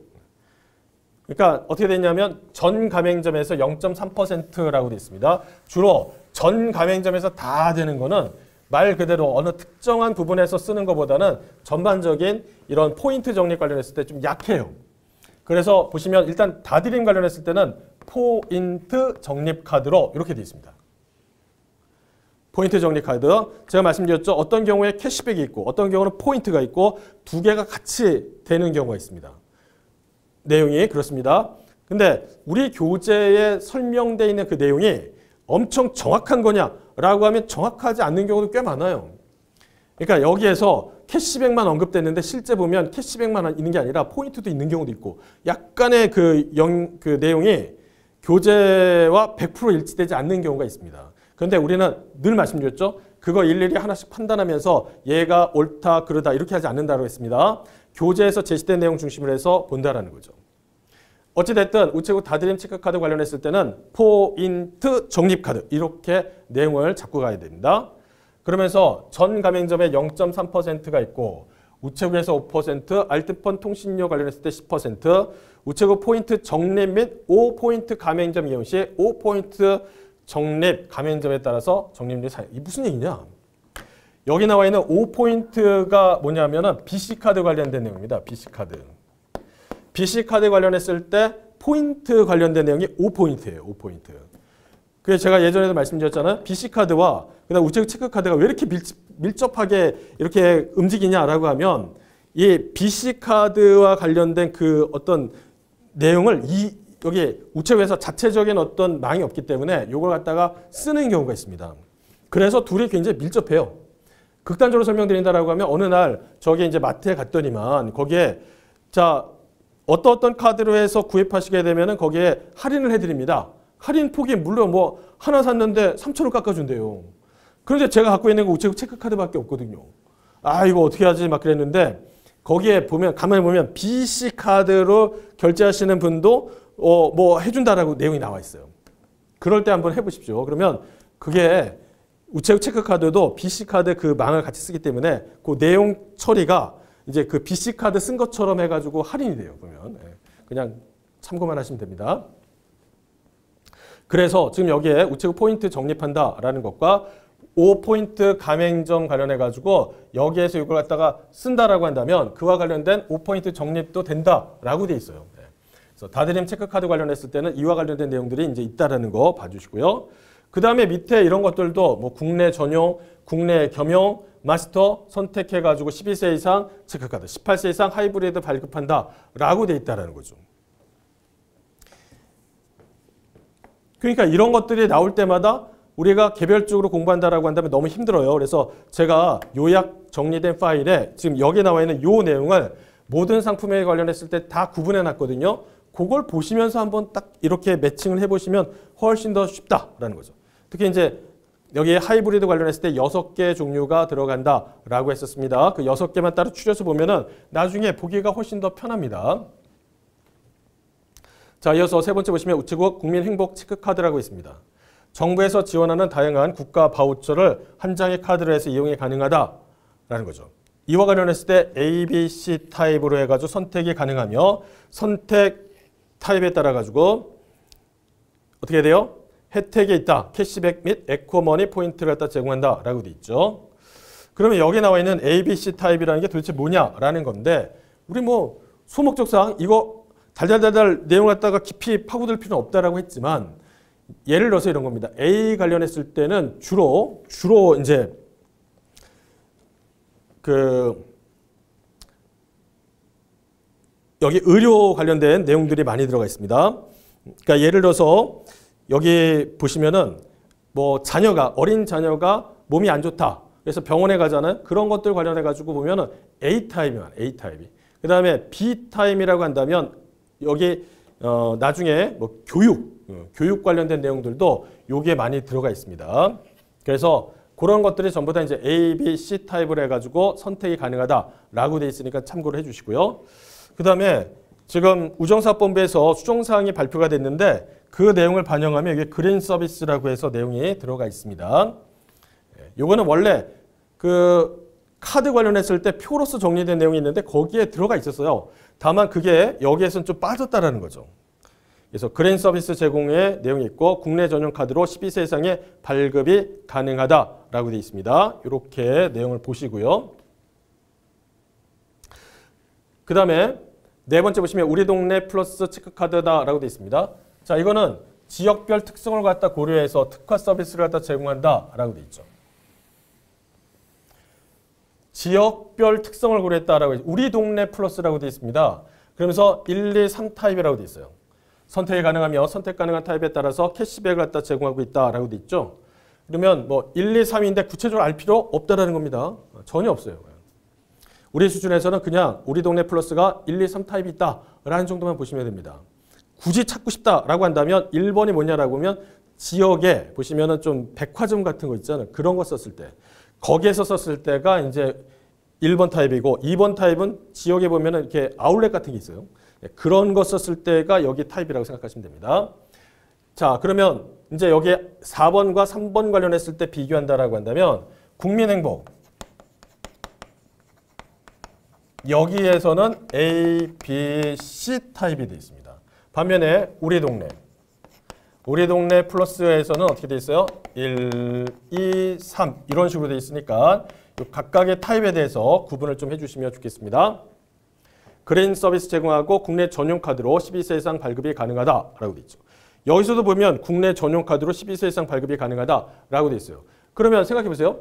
그러니까 어떻게 되냐면 전 가맹점에서 0.3%라고 돼 있습니다. 주로 전 가맹점에서 다 되는 거는 말 그대로 어느 특정한 부분에서 쓰는 것보다는 전반적인 이런 포인트 적립 관련했을 때 좀 약해요. 그래서 보시면 일단 다드림 관련했을 때는 포인트 적립 카드로 이렇게 되어 있습니다. 포인트 적립 카드. 제가 말씀드렸죠. 어떤 경우에 캐시백이 있고 어떤 경우는 포인트가 있고 두 개가 같이 되는 경우가 있습니다. 내용이 그렇습니다. 근데 우리 교재에 설명되어 있는 그 내용이 엄청 정확한 거냐라고 하면 정확하지 않는 경우도 꽤 많아요. 그러니까 여기에서 캐시백만 언급됐는데 실제 보면 캐시백만 있는 게 아니라 포인트도 있는 경우도 있고 약간의 그 내용이 교재와 100% 일치되지 않는 경우가 있습니다. 그런데 우리는 늘 말씀드렸죠. 그거 일일이 하나씩 판단하면서 얘가 옳다 그러다 이렇게 하지 않는다고 했습니다. 교재에서 제시된 내용 중심으로 해서 본다라는 거죠. 어찌됐든 우체국 다드림 체크카드 관련했을 때는 포인트 적립카드 이렇게 내용을 잡고 가야 됩니다. 그러면서 전 가맹점에 0.3%가 있고 우체국에서 5%, 알뜰폰 통신료 관련했을 때 10%, 우체국 포인트 적립 및 5포인트 가맹점 이용 시 5포인트 적립 가맹점에 따라서 적립률이 이게 무슨 얘기냐? 여기 나와 있는 5포인트가 뭐냐면은 BC카드 관련된 내용입니다. BC카드. BC카드 관련했을 때 포인트 관련된 내용이 5포인트예요. 5포인트. 그래서 제가 예전에도 말씀드렸잖아요. BC카드와 그다음 우체국 체크카드가 왜 이렇게 밀접하게 이렇게 움직이냐라고 하면 이 BC카드와 관련된 그 어떤 내용을 여기 우체국에서 자체적인 어떤 망이 없기 때문에 이걸 갖다가 쓰는 경우가 있습니다. 그래서 둘이 굉장히 밀접해요. 극단적으로 설명드린다라고 하면 어느 날 저기 이제 마트에 갔더니만 거기에 자 어떤 카드로 해서 구입하시게 되면은 거기에 할인을 해드립니다. 할인 폭이 물론 뭐 하나 샀는데 3,000원 깎아준대요. 그런데 제가 갖고 있는 거 우체국 체크카드밖에 없거든요. 아 이거 어떻게 하지 막 그랬는데 거기에 보면 가만히 보면 BC카드로 결제하시는 분도 뭐 해준다라고 내용이 나와 있어요. 그럴 때 한번 해보십시오. 그러면 그게 우체국 체크카드도 BC카드 그 망을 같이 쓰기 때문에 그 내용 처리가 이제 그 BC카드 쓴 것처럼 해가지고 할인이 돼요. 보면 그냥 참고만 하시면 됩니다. 그래서 지금 여기에 우체국 포인트 적립한다라는 것과 5포인트 가맹점 관련해가지고 여기에서 이걸 갖다가 쓴다라고 한다면 그와 관련된 5포인트 적립도 된다라고 돼 있어요. 그래서 다드림 체크카드 관련했을 때는 이와 관련된 내용들이 이제 있다라는 거 봐주시고요. 그 다음에 밑에 이런 것들도 뭐 국내 전용, 국내 겸용, 마스터 선택해가지고 12세 이상 체크카드, 18세 이상 하이브리드 발급한다라고 돼 있다라는 거죠. 그러니까 이런 것들이 나올 때마다 우리가 개별적으로 공부한다라고 한다면 너무 힘들어요. 그래서 제가 요약 정리된 파일에 지금 여기 나와 있는 요 내용을 모든 상품에 관련했을 때 다 구분해 놨거든요. 그걸 보시면서 한번 딱 이렇게 매칭을 해보시면 훨씬 더 쉽다라는 거죠. 특히 이제 여기에 하이브리드 관련했을 때 6개 종류가 들어간다라고 했었습니다. 그 6개만 따로 추려서 보면은 나중에 보기가 훨씬 더 편합니다. 자, 이어서 세 번째 보시면 우체국 국민행복 체크카드라고 있습니다. 정부에서 지원하는 다양한 국가 바우처를 한 장의 카드로 해서 이용이 가능하다라는 거죠. 이와 관련했을 때 A, B, C 타입으로 해가지고 선택이 가능하며 선택 타입에 따라 가지고 어떻게 돼요? 혜택이 있다. 캐시백 및 에코머니 포인트를 갖다 제공한다라고 돼 있죠. 그러면 여기 나와 있는 A, B, C 타입이라는 게 도대체 뭐냐라는 건데 우리 뭐 소목적상 이거 달달달달 내용 갖다가 깊이 파고들 필요는 없다라고 했지만 예를 들어서 이런 겁니다. A 관련했을 때는 주로 이제 여기 의료 관련된 내용들이 많이 들어가 있습니다. 그러니까 예를 들어서 여기 보시면은 뭐 자녀가 어린 자녀가 몸이 안 좋다. 그래서 병원에 가잖아요. 그런 것들 관련해 가지고 보면은 A타입이만 A타입이. 그다음에 B타입이라고 한다면 여기 나중에 뭐 교육 관련된 내용들도 요게 많이 들어가 있습니다. 그래서 그런 것들이 전부 다 이제 A, B, C 타입을 해가지고 선택이 가능하다라고 돼 있으니까 참고를 해주시고요. 그 다음에 지금 우정사업본부에서 수정사항이 발표가 됐는데 그 내용을 반영하면 이게 그린 서비스라고 해서 내용이 들어가 있습니다. 요거는 원래 그 카드 관련했을 때 표로서 정리된 내용이 있는데 거기에 들어가 있었어요. 다만 그게 여기에서는 좀 빠졌다라는 거죠. 그래서 그린 서비스 제공의 내용이 있고 국내 전용 카드로 12세 이상의 발급이 가능하다라고 되어 있습니다. 이렇게 내용을 보시고요. 그 다음에 네 번째 보시면 우리 동네 플러스 체크카드다라고 되어 있습니다. 자, 이거는 지역별 특성을 갖다 고려해서 특화 서비스를 갖다 제공한다라고 되어 있죠. 지역별 특성을 고려했다라고 우리 동네 플러스라고 되어 있습니다. 그러면서 1, 2, 3 타입이라고 되어 있어요. 선택이 가능하며 선택 가능한 타입에 따라서 캐시백을 갖다 제공하고 있다라고 되어 있죠. 그러면 뭐 1, 2, 3인데 구체적으로 알 필요 없다라는 겁니다. 전혀 없어요. 우리 수준에서는 그냥 우리 동네 플러스가 1, 2, 3 타입이 있다라는 정도만 보시면 됩니다. 굳이 찾고 싶다라고 한다면 1번이 뭐냐라고 하면 지역에 보시면은 좀 백화점 같은 거 있잖아요. 그런 거 썼을 때 거기에서 썼을 때가 이제 1번 타입이고 2번 타입은 지역에 보면은 이렇게 아울렛 같은 게 있어요. 그런 거 썼을 때가 여기 타입이라고 생각하시면 됩니다. 자, 그러면 이제 여기 4번과 3번 관련했을 때 비교한다라고 한다면 국민행복 여기에서는 A, B, C 타입이 되어 있습니다. 반면에 우리 동네 플러스에서는 어떻게 되어 있어요? 1, 2, 3 이런 식으로 되어 있으니까 각각의 타입에 대해서 구분을 좀 해주시면 좋겠습니다. 그린 서비스 제공하고 국내 전용 카드로 12세 이상 발급이 가능하다라고 되어 있죠. 여기서도 보면 국내 전용 카드로 12세 이상 발급이 가능하다라고 되어 있어요. 그러면 생각해 보세요.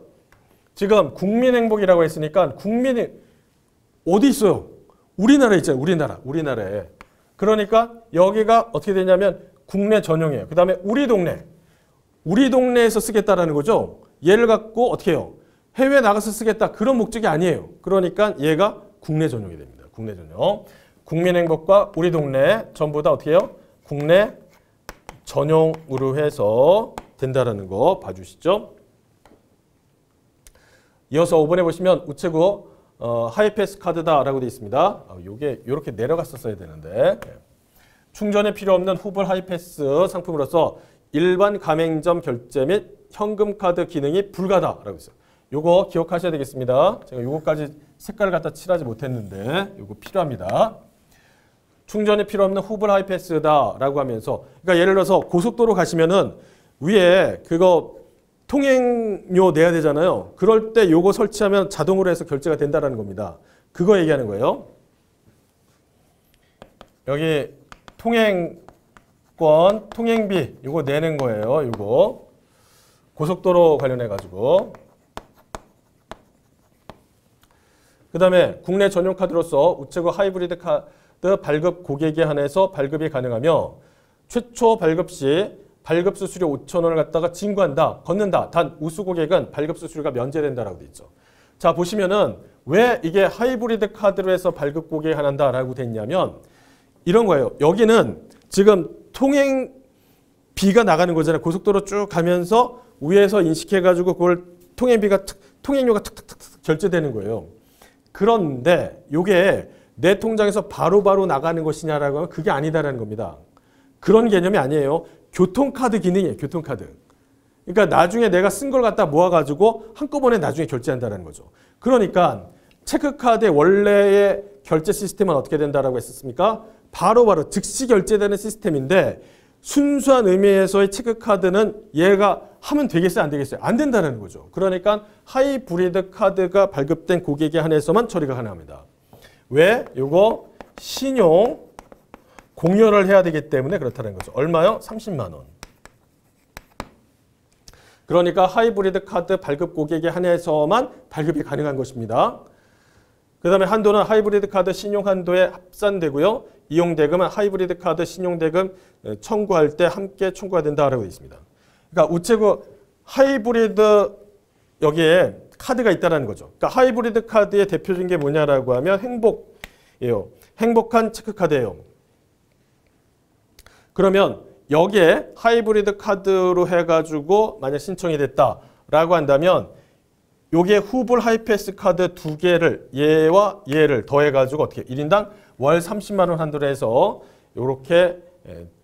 지금 국민행복이라고 했으니까 국민이 어디 있어요? 우리나라에 있잖아요. 우리나라에. 그러니까 여기가 어떻게 되냐면 국내 전용이에요. 그 다음에 우리 동네에서 쓰겠다라는 거죠. 얘를 갖고 어떻게 해요? 해외에 나가서 쓰겠다. 그런 목적이 아니에요. 그러니까 얘가 국내 전용이 됩니다. 국내 전용. 국민행복과 우리 동네 전부 다 어떻게 해요? 국내 전용으로 해서 된다라는 거 봐주시죠. 이어서 5번에 보시면 우체국 하이패스 카드다라고 되어 있습니다. 이게 이렇게 내려갔었어야 되는데 충전에 필요 없는 후불 하이패스 상품으로서 일반 가맹점 결제 및 현금카드 기능이 불가다라고 있어요. 요거 기억하셔야 되겠습니다. 제가 요거까지 색깔을 갖다 칠하지 못했는데 요거 필요합니다. 충전이 필요 없는 후불 하이패스다라고 하면서 그러니까 예를 들어서 고속도로 가시면은 위에 그거 통행료 내야 되잖아요. 그럴 때 요거 설치하면 자동으로 해서 결제가 된다라는 겁니다. 그거 얘기하는 거예요. 여기 통행권, 통행비 요거 내는 거예요. 요거 고속도로 관련해 가지고 그 다음에 국내 전용 카드로서 우체국 하이브리드 카드 발급 고객에 한해서 발급이 가능하며 최초 발급 시 발급 수수료 5,000원을 갖다가 징구한다, 걷는다. 단 우수 고객은 발급 수수료가 면제된다라고 돼 있죠. 자, 보시면은 왜 이게 하이브리드 카드로 해서 발급 고객에 한한다라고 돼 있냐면 이런 거예요. 여기는 지금 통행비가 나가는 거잖아요. 고속도로 쭉 가면서 위에서 인식해가지고 그걸 통행료가 툭툭툭 결제되는 거예요. 그런데 이게 내 통장에서 바로바로 나가는 것이냐라고 하면 그게 아니다라는 겁니다. 그런 개념이 아니에요. 교통카드 기능이에요. 교통카드. 그러니까 나중에 내가 쓴 걸 갖다 모아가지고 한꺼번에 나중에 결제한다는 거죠. 그러니까 체크카드의 원래의 결제 시스템은 어떻게 된다라고 했었습니까? 바로바로 즉시 결제되는 시스템인데 순수한 의미에서의 체크카드는 얘가 하면 되겠어요? 안 되겠어요? 안 된다는 거죠. 그러니까 하이브리드 카드가 발급된 고객에 한해서만 처리가 가능합니다. 왜? 요거 신용 공여를 해야 되기 때문에 그렇다는 거죠. 얼마요? 30만 원. 그러니까 하이브리드 카드 발급 고객에 한해서만 발급이 가능한 것입니다. 그 다음에 한도는 하이브리드 카드 신용 한도에 합산되고요. 이용 대금은 하이브리드 카드 신용 대금 청구할 때 함께 청구가 된다라고 되어 있습니다. 그러니까 우체국 하이브리드 여기에 카드가 있다는 거죠. 그러니까 하이브리드 카드의 대표적인 게 뭐냐라고 하면 행복이에요. 행복한 체크카드예요. 그러면 여기에 하이브리드 카드로 해가지고 만약 신청이 됐다라고 한다면 요게 후불 하이패스 카드 두 개를 얘와 얘를 더해가지고 어떻게 1인당 월 30만 원 한도로 해서 이렇게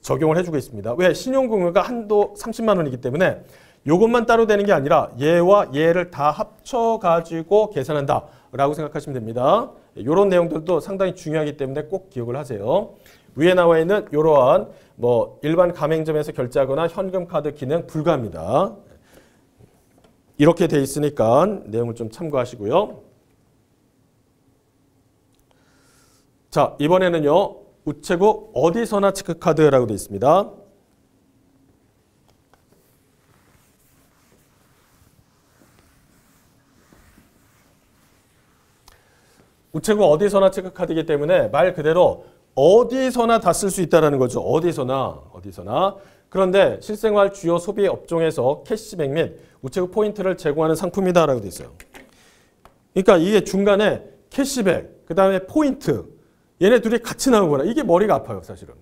적용을 해주고 있습니다. 왜? 신용금융가 한도 30만 원이기 때문에 요것만 따로 되는 게 아니라 얘와 얘를 다 합쳐가지고 계산한다라고 생각하시면 됩니다. 이런 내용들도 상당히 중요하기 때문에 꼭 기억을 하세요. 위에 나와 있는 이러한 뭐 일반 가맹점에서 결제하거나 현금 카드 기능 불가합니다. 이렇게 돼 있으니까 내용을 좀 참고하시고요. 자, 이번에는요. 우체국 어디서나 체크카드라고 되어 있습니다. 우체국 어디서나 체크카드이기 때문에 말 그대로 어디서나 다 쓸 수 있다는 거죠. 어디서나. 그런데 실생활 주요 소비 업종에서 캐시백 및 우체국 포인트를 제공하는 상품이다라고 되어 있어요. 그러니까 이게 중간에 캐시백, 그 다음에 포인트, 얘네 둘이 같이 나오거나 이게 머리가 아파요, 사실은.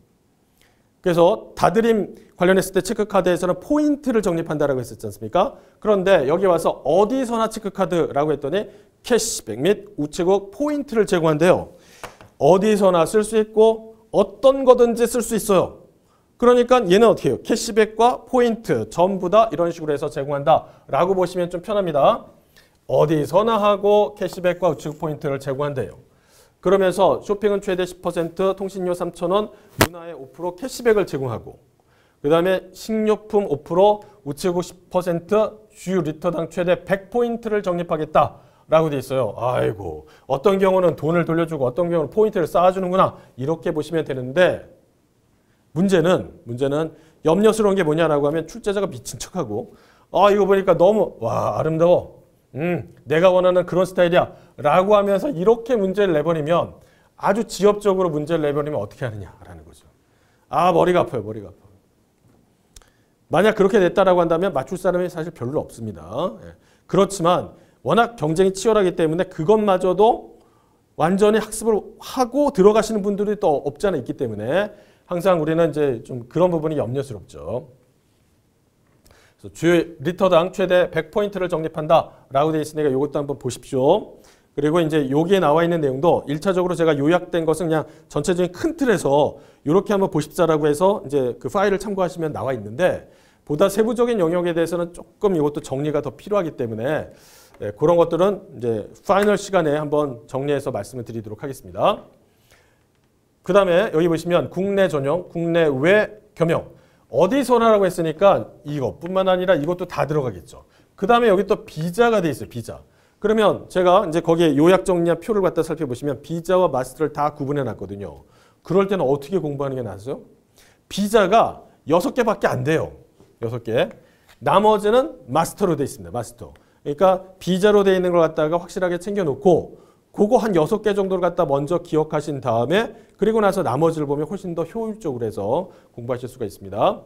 그래서 다드림 관련했을 때 체크카드에서는 포인트를 적립한다라고 했었지 않습니까? 그런데 여기 와서 어디서나 체크카드라고 했더니 캐시백 및 우체국 포인트를 제공한대요. 어디서나 쓸 수 있고 어떤 거든지 쓸 수 있어요. 그러니까 얘는 어떻게 해요? 캐시백과 포인트 전부 다 이런 식으로 해서 제공한다라고 보시면 좀 편합니다. 어디서나 하고 캐시백과 우체국 포인트를 제공한대요. 그러면서 쇼핑은 최대 10%, 통신료 3,000원, 문화의 5% 캐시백을 제공하고 그 다음에 식료품 5%, 우체국 10%, 주유 리터당 최대 100포인트를 적립하겠다라고 돼 있어요. 아이고, 어떤 경우는 돈을 돌려주고 어떤 경우는 포인트를 쌓아주는구나 이렇게 보시면 되는데 문제는 염려스러운 게 뭐냐라고 하면 출제자가 미친 척하고 이거 보니까 너무 아름다워. 내가 원하는 그런 스타일이야 라고 하면서 이렇게 문제를 내버리면 아주 지엽적으로 문제를 내버리면 어떻게 하느냐라는 거죠. 머리가 아파요. 만약 그렇게 됐다라고 한다면 맞출 사람이 사실 별로 없습니다. 그렇지만 워낙 경쟁이 치열하기 때문에 그것마저도 완전히 학습을 하고 들어가시는 분들이 또 없지 않아 있기 때문에 항상 우리는 이제 좀 그런 부분이 염려스럽죠. 그래서 주요 리터당 최대 100포인트를 적립한다라고 되어 있으니까 이것도 한번 보십시오. 그리고 이제 여기에 나와 있는 내용도 1차적으로 제가 요약된 것은 그냥 전체적인 큰 틀에서 이렇게 한번 보십사라고 해서 이제 그 파일을 참고하시면 나와 있는데 보다 세부적인 영역에 대해서는 조금 이것도 정리가 더 필요하기 때문에 그런 것들은 이제 파이널 시간에 한번 정리해서 말씀을 드리도록 하겠습니다. 그 다음에 여기 보시면 국내 전용, 국내외 겸용 어디서나라고 했으니까 이것뿐만 아니라 이것도 다 들어가겠죠. 그 다음에 여기 또 비자가 돼 있어요. 비자. 그러면 제가 이제 거기에 요약 정리한 표를 갖다 살펴보시면 비자와 마스터를 다 구분해 놨거든요. 그럴 때는 어떻게 공부하는 게 낫죠? 비자가 6개밖에 안 돼요. 6개. 나머지는 마스터로 돼 있습니다. 마스터. 그러니까 비자로 돼 있는 걸 갖다가 확실하게 챙겨놓고 그거 한 6개 정도를 갖다 먼저 기억하신 다음에 그리고 나서 나머지를 보면 훨씬 더 효율적으로 해서 공부하실 수가 있습니다.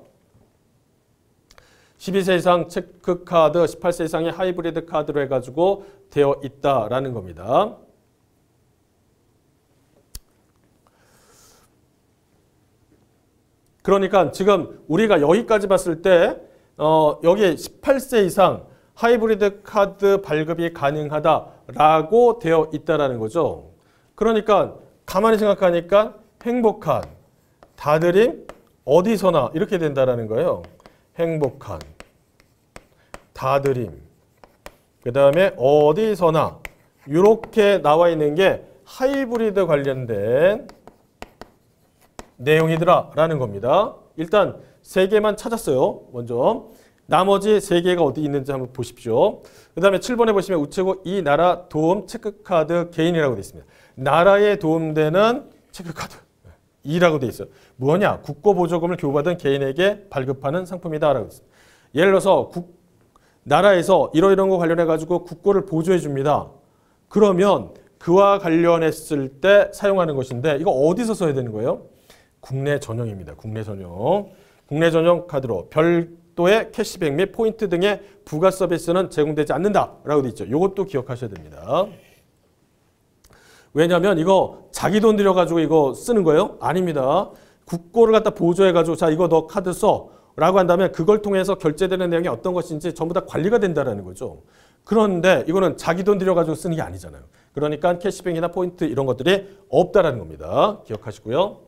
12세 이상 체크카드, 18세 이상의 하이브리드 카드로 해가지고 되어 있다라는 겁니다. 그러니까 지금 우리가 여기까지 봤을 때 여기 18세 이상 하이브리드 카드 발급이 가능하다라고 되어 있다라는 거죠. 그러니까 가만히 생각하니까 행복한, 다드림, 어디서나 이렇게 된다라는 거예요. 행복한, 다드림, 그 다음에 어디서나 이렇게 나와 있는 게 하이브리드 관련된 내용이더라라는 겁니다. 일단 3개만 찾았어요. 먼저. 나머지 3개가 어디 있는지 한번 보십시오. 그 다음에 7번에 보시면 우체국 이 나라 도움 체크카드 개인이라고 되어 있습니다. 나라에 도움되는 체크카드 2라고 되어 있어요. 뭐냐? 국고보조금을 교부받은 개인에게 발급하는 상품이다라고 있습니다. 예를 들어서 나라에서 이런 거 관련해 가지고 국고를 보조해 줍니다. 그러면 그와 관련했을 때 사용하는 것인데 이거 어디서 써야 되는 거예요? 국내 전용입니다. 국내 전용. 국내 전용 카드로 별도의 캐시백 및 포인트 등의 부가 서비스는 제공되지 않는다라고 돼 있죠. 이것도 기억하셔야 됩니다. 왜냐하면 이거 자기 돈 들여가지고 이거 쓰는 거예요? 아닙니다. 국고를 갖다 보조해가지고 자 이거 너 카드 써 라고 한다면 그걸 통해서 결제되는 내용이 어떤 것인지 전부 다 관리가 된다는 거죠. 그런데 이거는 자기 돈 들여가지고 쓰는 게 아니잖아요. 그러니까 캐시백이나 포인트 이런 것들이 없다라는 겁니다. 기억하시고요.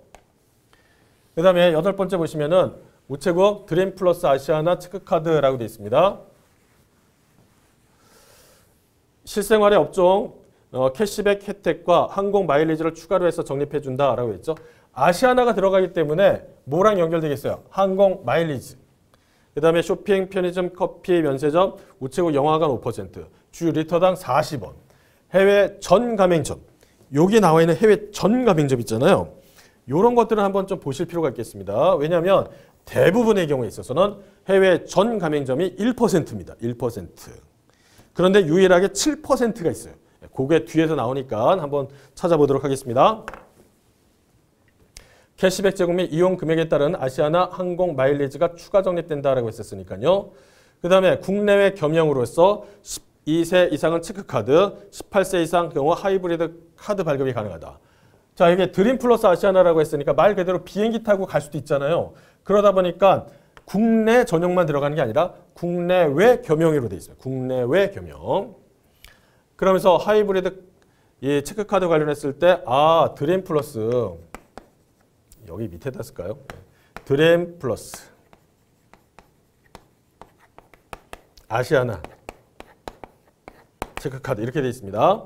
그 다음에 8번째 보시면은 우체국 드림 플러스 아시아나 체크카드라고 되어 있습니다. 실생활의 업종 캐시백 혜택과 항공 마일리지를 추가로 해서 적립해준다라고 했죠. 아시아나가 들어가기 때문에 뭐랑 연결되겠어요? 항공 마일리지. 그 다음에 쇼핑, 편의점, 커피, 면세점, 우체국 영화관 5%, 주 리터당 40원, 해외 전 가맹점. 여기 나와 있는 해외 전 가맹점 있잖아요. 이런 것들은 한번 좀 보실 필요가 있겠습니다. 왜냐하면 대부분의 경우에 있어서는 해외 전 가맹점이 1%입니다. 1%. 그런데 유일하게 7%가 있어요. 그게 뒤에서 나오니까 한번 찾아보도록 하겠습니다. 캐시백 제공 및 이용 금액에 따른 아시아나 항공 마일리지가 추가 적립된다라고 했었으니까요. 그 다음에 국내외 겸용으로서 12세 이상은 체크카드, 18세 이상 경우 하이브리드 카드 발급이 가능하다. 자, 이게 드림 플러스 아시아나라고 했으니까 말 그대로 비행기 타고 갈 수도 있잖아요. 그러다 보니까 국내 전용만 들어가는 게 아니라 국내외 겸용으로 돼 있어요. 국내외 겸용. 그러면서 하이브리드 이 체크카드 관련했을 때 드림 플러스 여기 밑에다 쓸까요? 드림 플러스 아시아나 체크카드 이렇게 되어 있습니다.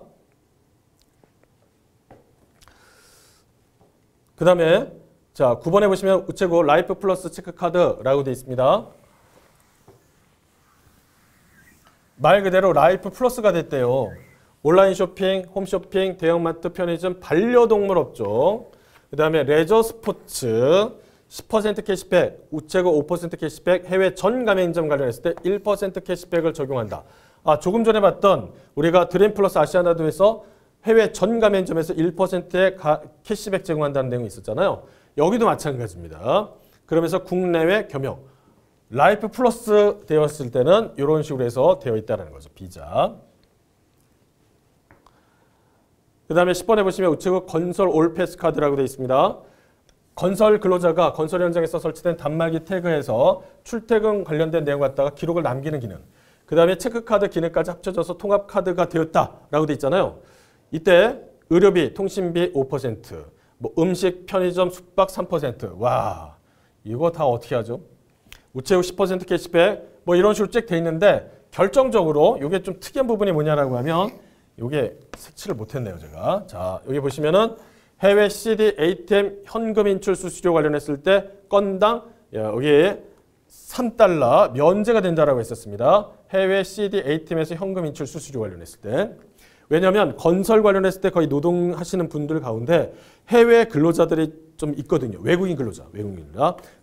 그 다음에 자 9번에 보시면 우체국 라이프 플러스 체크카드라고 되어 있습니다. 말 그대로 라이프 플러스가 됐대요. 온라인 쇼핑, 홈쇼핑, 대형마트, 편의점, 반려동물 업종, 그 다음에 레저 스포츠, 10% 캐시백, 우체국 5% 캐시백, 해외 전 가맹점 관련했을 때 1% 캐시백을 적용한다. 조금 전에 봤던 우리가 드림 플러스 아시아나도에서 해외 전 가맹점에서 1%의 캐시백 제공한다는 내용이 있었잖아요. 여기도 마찬가지입니다. 그러면서 국내외 겸용. 라이프 플러스 되었을 때는 이런 식으로 해서 되어 있다는 거죠. 비자. 그 다음에 10번에 보시면 우체국 건설 올패스 카드라고 되어 있습니다. 건설 근로자가 건설 현장에서 설치된 단말기 태그에서 출퇴근 관련된 내용 갖다가 기록을 남기는 기능. 그 다음에 체크카드 기능까지 합쳐져서 통합카드가 되었다라고 되어 있잖아요. 이때 의료비, 통신비 5%, 뭐 음식, 편의점, 숙박 3%. 와, 이거 다 어떻게 하죠? 우체국 10% 캐시백 뭐 이런 식으로 쭉 돼 있는데 결정적으로 이게 좀 특이한 부분이 뭐냐라고 하면 이게 색칠을 못했네요 제가. 자 여기 보시면은 해외 CD, ATM, 현금 인출 수수료 관련했을 때 건당 여기에 3달러 면제가 된다라고 했었습니다. 해외 CD, ATM에서 현금 인출 수수료 관련했을 때. 왜냐하면 건설 관련했을 때 거의 노동하시는 분들 가운데 해외 근로자들이 좀 있거든요. 외국인 근로자.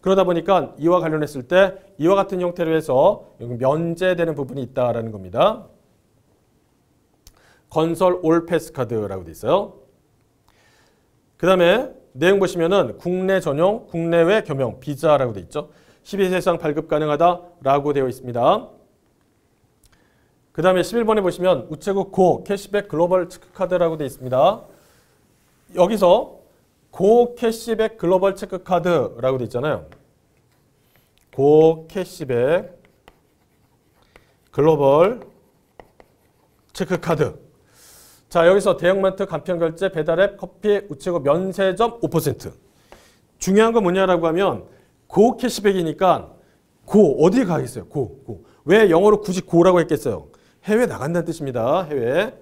그러다 보니까 이와 관련했을 때 이와 같은 형태로 해서 면제되는 부분이 있다라는 겁니다. 건설 올패스 카드라고 돼 있어요. 그 다음에 내용 보시면은 국내 전용, 국내외 겸용, 비자라고 돼 있죠. 12세 이상 발급 가능하다라고 되어 있습니다. 그 다음에 11번에 보시면 우체국 고 캐시백 글로벌 체크카드라고 되어 있습니다. 여기서 고 캐시백 글로벌 체크카드라고 되어 있잖아요. 고 캐시백 글로벌 체크카드. 자 여기서 대형마트, 간편결제, 배달앱, 커피, 우체국 면세점 5%. 중요한 건 뭐냐라고 하면 고 캐시백이니까 고 어디에 가겠어요? 고. 왜 영어로 굳이 고라고 했겠어요? 해외 나간다는 뜻입니다. 해외.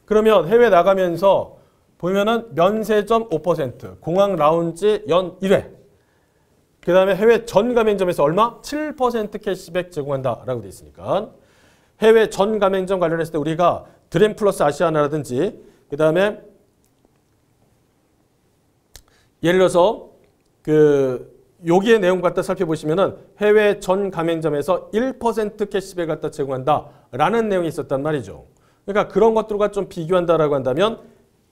그러면 해외 나가면서 보면은 면세점 5%, 공항 라운지 연 1회. 그 다음에 해외 전 가맹점에서 얼마? 7% 캐시백 제공한다라고 돼 있으니까 해외 전 가맹점 관련했을 때 우리가 드림 플러스 아시아나라든지 그 다음에 예를 들어서 여기의 내용 갖다 살펴보시면은 해외 전 가맹점에서 1% 캐시백 갖다 제공한다라는 내용이 있었단 말이죠. 그러니까 그런 것들과 좀 비교한다라고 한다면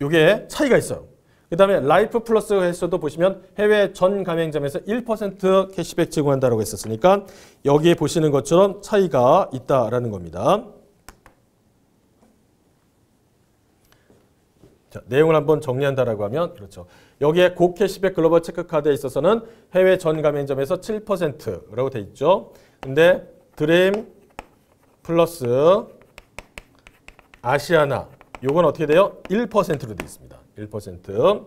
이게 차이가 있어요. 그 다음에 라이프 플러스에서도 보시면 해외 전 가맹점에서 1% 캐시백 제공한다라고 했었으니까 여기에 보시는 것처럼 차이가 있다라는 겁니다. 자, 내용을 한번 정리한다라고 하면 그렇죠. 여기에 고캐시백 글로벌 체크카드에 있어서는 해외 전 가맹점에서 7%라고 돼 있죠. 근데 드림 플러스 아시아나 요건 어떻게 돼요? 1%로 되어 있습니다. 1%.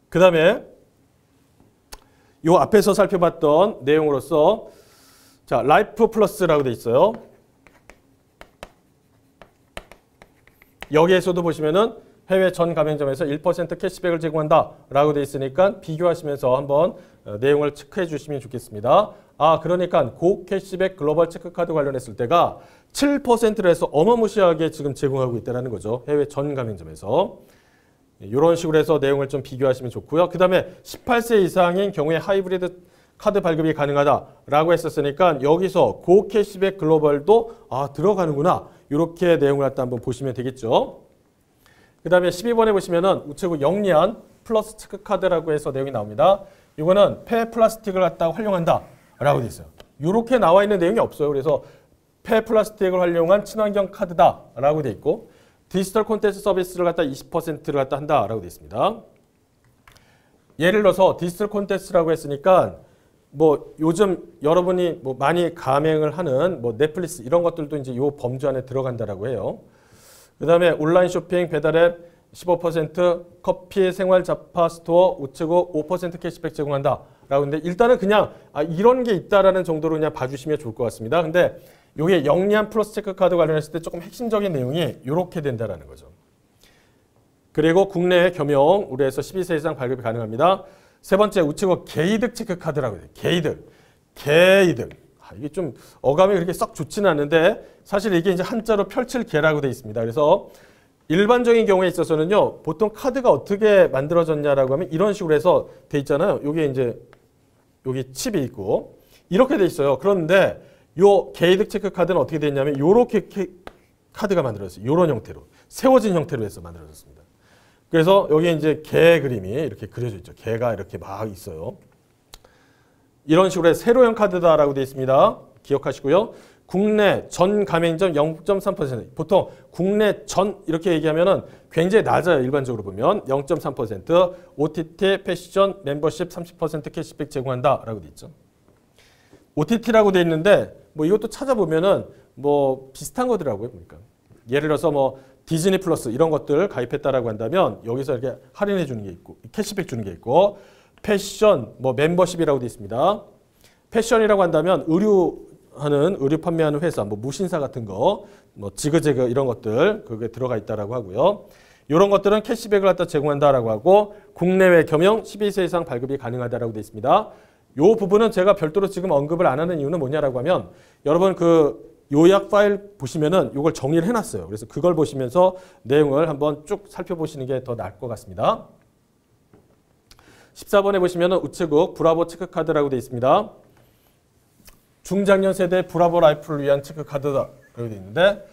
그 다음에 요 앞에서 살펴봤던 내용으로서 자, 라이프 플러스라고 되어 있어요. 여기에서도 보시면은 해외 전 가맹점에서 1% 캐시백을 제공한다 라고 되어 있으니까 비교하시면서 한번 내용을 체크해 주시면 좋겠습니다. 아, 그러니까 고캐시백 글로벌 체크카드 관련했을 때가 7%를 해서 어마무시하게 지금 제공하고 있다는 거죠. 해외 전 가맹점에서. 이런 식으로 해서 내용을 좀 비교하시면 좋고요. 그 다음에 18세 이상인 경우에 하이브리드 카드 발급이 가능하다라고 했었으니까 여기서 고캐시백 글로벌도 들어가는구나. 이렇게 내용을 갖다 한번 보시면 되겠죠. 그 다음에 12번에 보시면은 우체국 영리한 플러스 체크카드라고 해서 내용이 나옵니다. 이거는 폐 플라스틱을 갖다가 활용한다 라고 되어 있어요. 이렇게 나와 있는 내용이 없어요. 그래서 폐 플라스틱을 활용한 친환경 카드다 라고 되어 있고 디지털 콘텐츠 서비스를 갖다 20%를 갖다 한다 라고 되어 있습니다. 예를 들어서 디지털 콘텐츠라고 했으니까 뭐 요즘 여러분이 뭐 많이 가맹을 하는 뭐 넷플릭스 이런 것들도 이제 요 범주 안에 들어간다라고 해요. 그 다음에 온라인 쇼핑, 배달앱 15%, 커피, 생활 잡화 스토어, 우체국 5% 캐시백 제공한다. 라고 하는데 일단은 그냥 이런 게 있다라는 정도로 그냥 봐주시면 좋을 것 같습니다. 근데 이게 영리한 플러스 체크카드 관련했을 때 조금 핵심적인 내용이 이렇게 된다라는 거죠. 그리고 국내에 겸용 우리에서 12세 이상 발급이 가능합니다. 세 번째 우체국 개이득 체크카드라고 해요. 개이득. 이게 좀 어감이 그렇게 썩 좋지는 않는데 사실 이게 이제 한자로 펼칠 개라고 되어 있습니다. 그래서 일반적인 경우에 있어서는요. 보통 카드가 어떻게 만들어졌냐라고 하면 이런 식으로 해서 돼 있잖아요. 요게 이제 여기 칩이 있고 이렇게 돼 있어요. 그런데 요 개이득 체크카드는 어떻게 돼 있냐면 요렇게 카드가 만들어졌어요. 요런 형태로 세워진 형태로 해서 만들어졌습니다. 그래서 여기 이제 개 그림이 이렇게 그려져 있죠. 개가 이렇게 막 있어요. 이런 식으로 해서 세로형 카드다라고 되어 있습니다. 기억하시고요. 국내 전 가맹점 0.3%. 보통 국내 전 이렇게 얘기하면은 굉장히 낮아요. 일반적으로 보면 0.3%. OTT, 패션, 멤버십 30% 캐시백 제공한다라고 되어 있죠. OTT라고 되어 있는데 뭐 이것도 찾아보면은 뭐 비슷한 거더라고요. 그러니까 예를 들어서 뭐 디즈니 플러스 이런 것들 가입했다라고 한다면 여기서 이렇게 할인해 주는 게 있고 캐시백 주는 게 있고 패션 뭐 멤버십이라고 되어 있습니다. 패션이라고 한다면 의류 판매하는 회사 뭐 무신사 같은 거 뭐 지그재그 이런 것들 그게 들어가 있다라고 하고요. 이런 것들은 캐시백을 갖다 제공한다라고 하고 국내외 겸용 12세 이상 발급이 가능하다라고 되어 있습니다. 이 부분은 제가 별도로 지금 언급을 안 하는 이유는 뭐냐라고 하면 여러분 그 요약 파일 보시면은 이걸 정리를 해놨어요. 그래서 그걸 보시면서 내용을 한번 쭉 살펴보시는 게 더 나을 것 같습니다. 14번에 보시면은 우체국 브라보 체크카드라고 되어 있습니다. 중장년 세대 브라보 라이프를 위한 체크카드라고 되어 있는데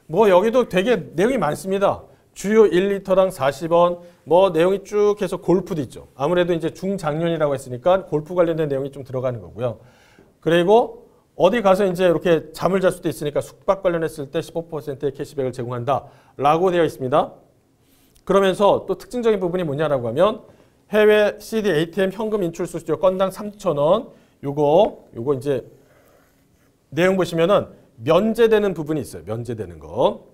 뭐 여기도 되게 내용이 많습니다. 주요 1리터당 40원 뭐 내용이 쭉 해서 골프도 있죠. 아무래도 이제 중장년이라고 했으니까 골프 관련된 내용이 좀 들어가는 거고요. 그리고 어디 가서 이제 이렇게 잠을 잘 수도 있으니까 숙박 관련했을 때 15%의 캐시백을 제공한다라고 되어 있습니다. 그러면서 또 특징적인 부분이 뭐냐라고 하면 해외 CD, ATM 현금 인출 수수료 건당 3,000원 요거 이제 내용 보시면은 면제되는 부분이 있어요. 면제되는 거.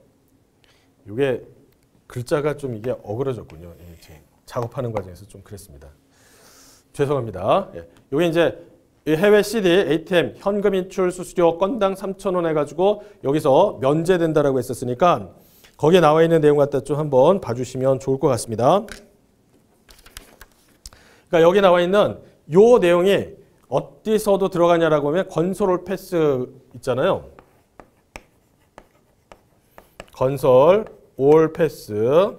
이게 글자가 좀 이게 어그러졌군요. 작업하는 과정에서 좀 그랬습니다. 죄송합니다. 이게 이제 해외 CD, ATM 현금 인출 수수료 건당 3,000원 해가지고 여기서 면제된다라고 했었으니까 거기에 나와 있는 내용 갖다 좀 한번 봐주시면 좋을 것 같습니다. 그러니까 여기 나와 있는 요 내용이 어디서도 들어가냐라고 하면 건설 패스 있잖아요. 건설 올 패스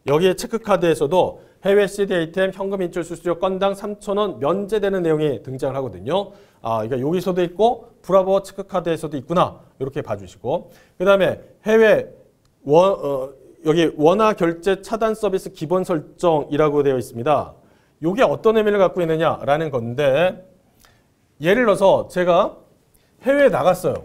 여기에 체크카드에서도 해외 CD ATM 현금 인출 수수료 건당 3,000원 면제되는 내용이 등장을 하거든요. 그러니까 여기서도 있고 브라보 체크카드에서도 있구나. 이렇게 봐주시고 그 다음에 해외 여기 원화 결제 차단 서비스 기본 설정이라고 되어 있습니다. 이게 어떤 의미를 갖고 있느냐라는 건데 예를 들어서 제가 해외에 나갔어요.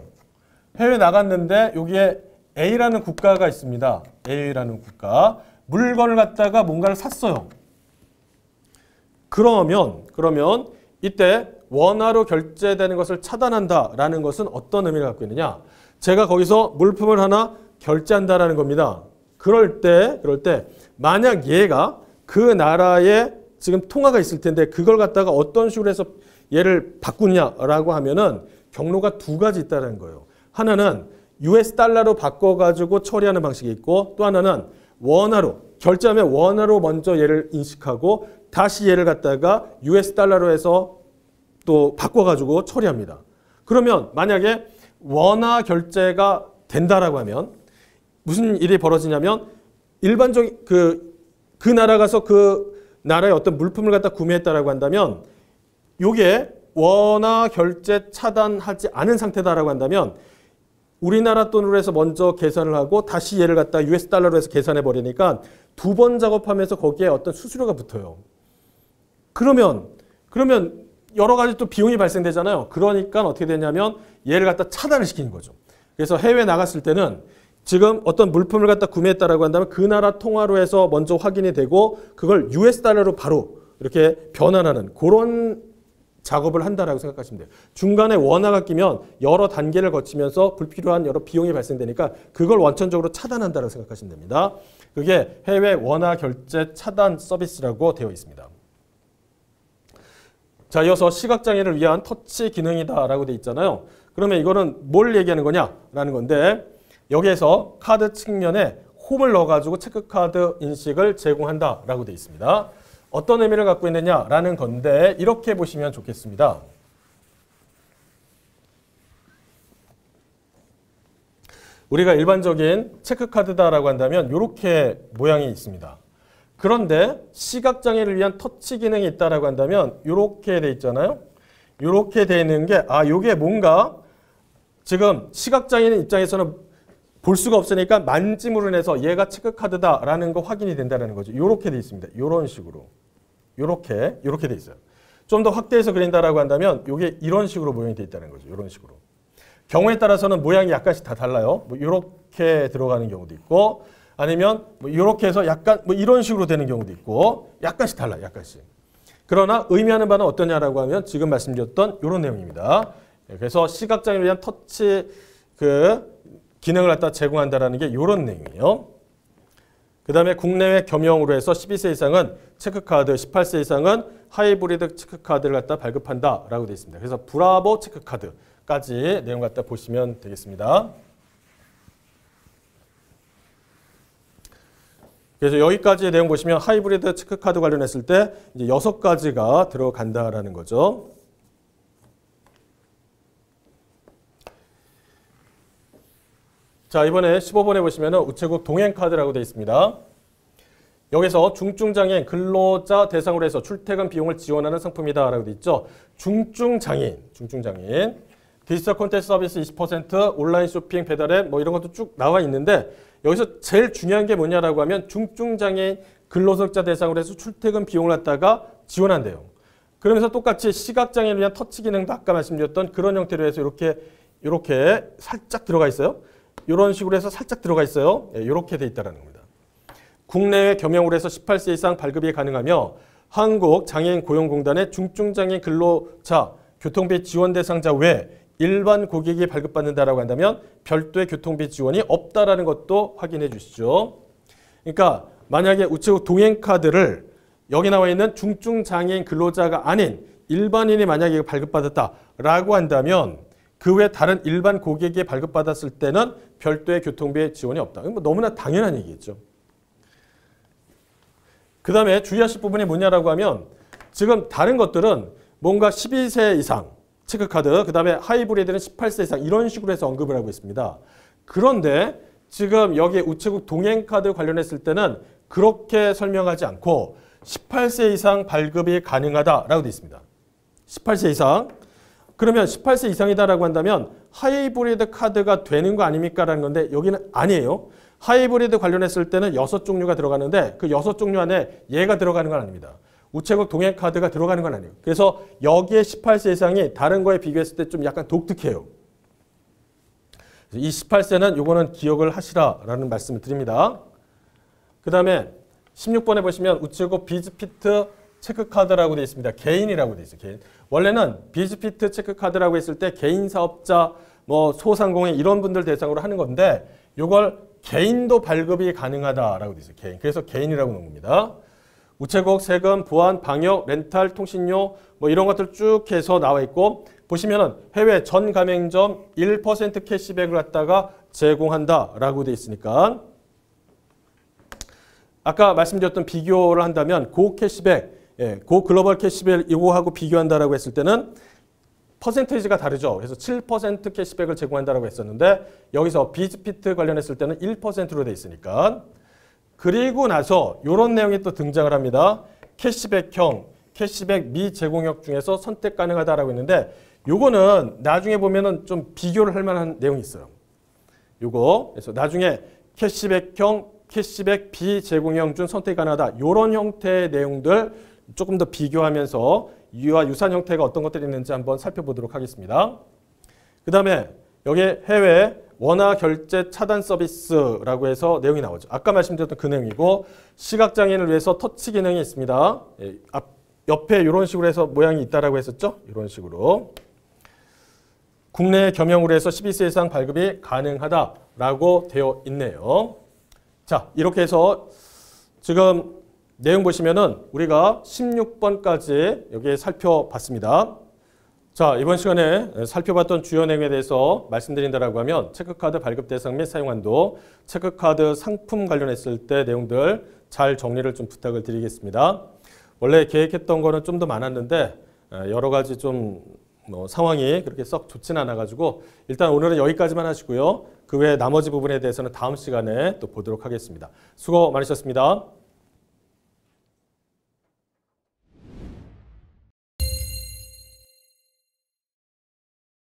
해외에 나갔는데 여기에 A라는 국가가 있습니다. A라는 국가. 물건을 갖다가 뭔가를 샀어요. 그러면 이때 원화로 결제되는 것을 차단한다라는 것은 어떤 의미를 갖고 있느냐? 제가 거기서 물품을 하나 결제한다라는 겁니다. 그럴 때 만약 얘가 그 나라에 지금 통화가 있을 텐데 그걸 갖다가 어떤 식으로 해서 얘를 바꾸냐라고 하면은 경로가 두 가지 있다는 거예요. 하나는 US 달러로 바꿔가지고 처리하는 방식이 있고 또 하나는 원화로 결제하면 원화로 먼저 얘를 인식하고 다시 얘를 갖다가 US 달러로 해서 또 바꿔가지고 처리합니다. 그러면 만약에 원화 결제가 된다라고 하면 무슨 일이 벌어지냐면 일반적인 그 나라 가서 그 나라의 어떤 물품을 갖다 구매했다라고 한다면 요게 원화 결제 차단하지 않은 상태다라고 한다면 우리나라 돈으로 해서 먼저 계산을 하고 다시 얘를 갖다 US 달러로 해서 계산해 버리니까 두 번 작업하면서 거기에 어떤 수수료가 붙어요. 그러면 여러 가지 또 비용이 발생되잖아요. 그러니까 어떻게 되냐면 얘를 갖다 차단을 시키는 거죠. 그래서 해외 나갔을 때는 지금 어떤 물품을 갖다 구매했다라고 한다면 그 나라 통화로 해서 먼저 확인이 되고 그걸 US 달러로 바로 이렇게 변환하는 그런 작업을 한다라고 생각하시면 돼요. 중간에 원화가 끼면 여러 단계를 거치면서 불필요한 여러 비용이 발생되니까 그걸 원천적으로 차단한다라고 생각하시면 됩니다. 그게 해외 원화 결제 차단 서비스라고 되어 있습니다. 자, 이어서 시각장애를 위한 터치 기능이다라고 되어 있잖아요. 그러면 이거는 뭘 얘기하는 거냐라는 건데 여기에서 카드 측면에 홈을 넣어가지고 체크카드 인식을 제공한다라고 되어 있습니다. 어떤 의미를 갖고 있느냐라는 건데 이렇게 보시면 좋겠습니다. 우리가 일반적인 체크카드다라고 한다면 이렇게 모양이 있습니다. 그런데 시각장애를 위한 터치 기능이 있다라고 한다면 이렇게 돼 있잖아요. 이렇게 돼 있는 게 이게 뭔가 지금 시각장애인 입장에서는 볼 수가 없으니까 만짐으로 인해서 얘가 체크카드다라는 거 확인이 된다는 거죠. 이렇게 돼 있습니다. 이런 식으로. 이렇게 돼 있어요. 좀 더 확대해서 그린다라고 한다면 이게 이런 식으로 모양이 돼 있다는 거죠. 이런 식으로. 경우에 따라서는 모양이 약간씩 다 달라요. 뭐 이렇게 들어가는 경우도 있고 아니면 뭐 이렇게 해서 약간 뭐 이런 식으로 되는 경우도 있고 약간씩 달라요. 약간씩. 그러나 의미하는 바는 어떠냐라고 하면 지금 말씀드렸던 이런 내용입니다. 그래서 시각장애를 위한 터치 기능을 갖다 제공한다라는 게 이런 내용이에요. 그 다음에 국내외 겸용으로 해서 12세 이상은 체크카드, 18세 이상은 하이브리드 체크카드를 갖다 발급한다라고 되어 있습니다. 그래서 브라보 체크카드까지 내용 갖다 보시면 되겠습니다. 그래서 여기까지 내용 보시면 하이브리드 체크카드 관련했을 때 이제 6가지가 들어간다라는 거죠. 자, 이번에 15번에 보시면 우체국 동행카드라고 되어 있습니다. 여기서 중증장애인 근로자 대상으로 해서 출퇴근 비용을 지원하는 상품이다라고 되어 있죠. 중증장애인. 디지털 콘텐츠 서비스 20%, 온라인 쇼핑, 배달앱 뭐 이런 것도 쭉 나와 있는데 여기서 제일 중요한 게 뭐냐라고 하면 중증장애인 근로소득자 대상으로 해서 출퇴근 비용을 갖다가 지원한대요. 그러면서 똑같이 시각장애인을 위한 터치 기능도 아까 말씀드렸던 그런 형태로 해서 이렇게 살짝 들어가 있어요. 이런 식으로 해서 살짝 들어가 있어요. 이렇게 돼 있다는 겁니다. 국내외 겸용으로 해서 18세 이상 발급이 가능하며 한국장애인고용공단의 중증장애인 근로자 교통비 지원 대상자 외 일반 고객이 발급받는다라고 한다면 별도의 교통비 지원이 없다라는 것도 확인해 주시죠. 그러니까 만약에 우체국 동행카드를 여기 나와 있는 중증장애인 근로자가 아닌 일반인이 만약에 발급받았다라고 한다면 그 외 다른 일반 고객이 발급받았을 때는 별도의 교통비 지원이 없다. 뭐 너무나 당연한 얘기겠죠. 그 다음에 주의하실 부분이 뭐냐라고 하면 지금 다른 것들은 뭔가 12세 이상 체크카드, 그 다음에 하이브리드는 18세 이상 이런 식으로 해서 언급을 하고 있습니다. 그런데 지금 여기 우체국 동행카드 관련했을 때는 그렇게 설명하지 않고 18세 이상 발급이 가능하다라고 되어 있습니다. 18세 이상. 그러면 18세 이상이다라고 한다면 하이브리드 카드가 되는 거 아닙니까? 라는 건데 여기는 아니에요. 하이브리드 관련했을 때는 6종류가 들어가는데 그 6종류 안에 얘가 들어가는 건 아닙니다. 우체국 동행 카드가 들어가는 건 아니에요. 그래서 여기에 18세 이상이 다른 거에 비교했을 때 좀 약간 독특해요. 이 18세는 요거는 기억을 하시라라는 말씀을 드립니다. 그 다음에 16번에 보시면 우체국 비즈피트 체크카드라고 되어 있습니다. 개인이라고 되어 있어요. 개인. 원래는 비즈피트 체크카드라고 했을 때 개인 사업자, 뭐 소상공인 이런 분들 대상으로 하는 건데 요걸 개인도 발급이 가능하다라고 되어 있어요. 개인. 그래서 개인이라고 놓은 겁니다. 우체국, 세금, 보안, 방역, 렌탈, 통신료 뭐 이런 것들 쭉 해서 나와 있고 보시면은 해외 전 가맹점 1% 캐시백을 갖다가 제공한다라고 되어 있으니까 아까 말씀드렸던 비교를 한다면 고 캐시백, 고 글로벌 캐시백 이거하고 비교한다라고 했을 때는 퍼센테이지가 다르죠. 그래서 7% 캐시백을 제공한다라고 했었는데 여기서 비즈피트 관련했을 때는 1%로 돼 있으니까 그리고 나서 이런 내용이 또 등장을 합니다. 캐시백형, 캐시백 미제공역 중에서 선택 가능하다라고 했는데 요거는 나중에 보면은 좀 비교를 할 만한 내용이 있어요. 요거 그래서 나중에 캐시백형, 캐시백 비제공형 중 선택 가능하다. 이런 형태의 내용들 조금 더 비교하면서 이와 유사한 형태가 어떤 것들이 있는지 한번 살펴보도록 하겠습니다. 그 다음에 여기 해외 원화 결제 차단 서비스라고 해서 내용이 나오죠. 아까 말씀드렸던 그 내용이고 시각장애인을 위해서 터치 기능이 있습니다. 옆에 이런 식으로 해서 모양이 있다라고 했었죠. 이런 식으로. 국내 겸용으로 해서 12세 이상 발급이 가능하다라고 되어 있네요. 자, 이렇게 해서 지금 내용 보시면은 우리가 16번까지 여기에 살펴봤습니다. 자, 이번 시간에 살펴봤던 주요 내용에 대해서 말씀드린다라고 하면 체크카드 발급 대상 및 사용한도, 체크카드 상품 관련했을 때 내용들 잘 정리를 좀 부탁을 드리겠습니다. 원래 계획했던 거는 좀 더 많았는데 여러 가지 좀 상황이 그렇게 썩 좋진 않아가지고 일단 오늘은 여기까지만 하시고요. 그 외에 나머지 부분에 대해서는 다음 시간에 또 보도록 하겠습니다. 수고 많으셨습니다.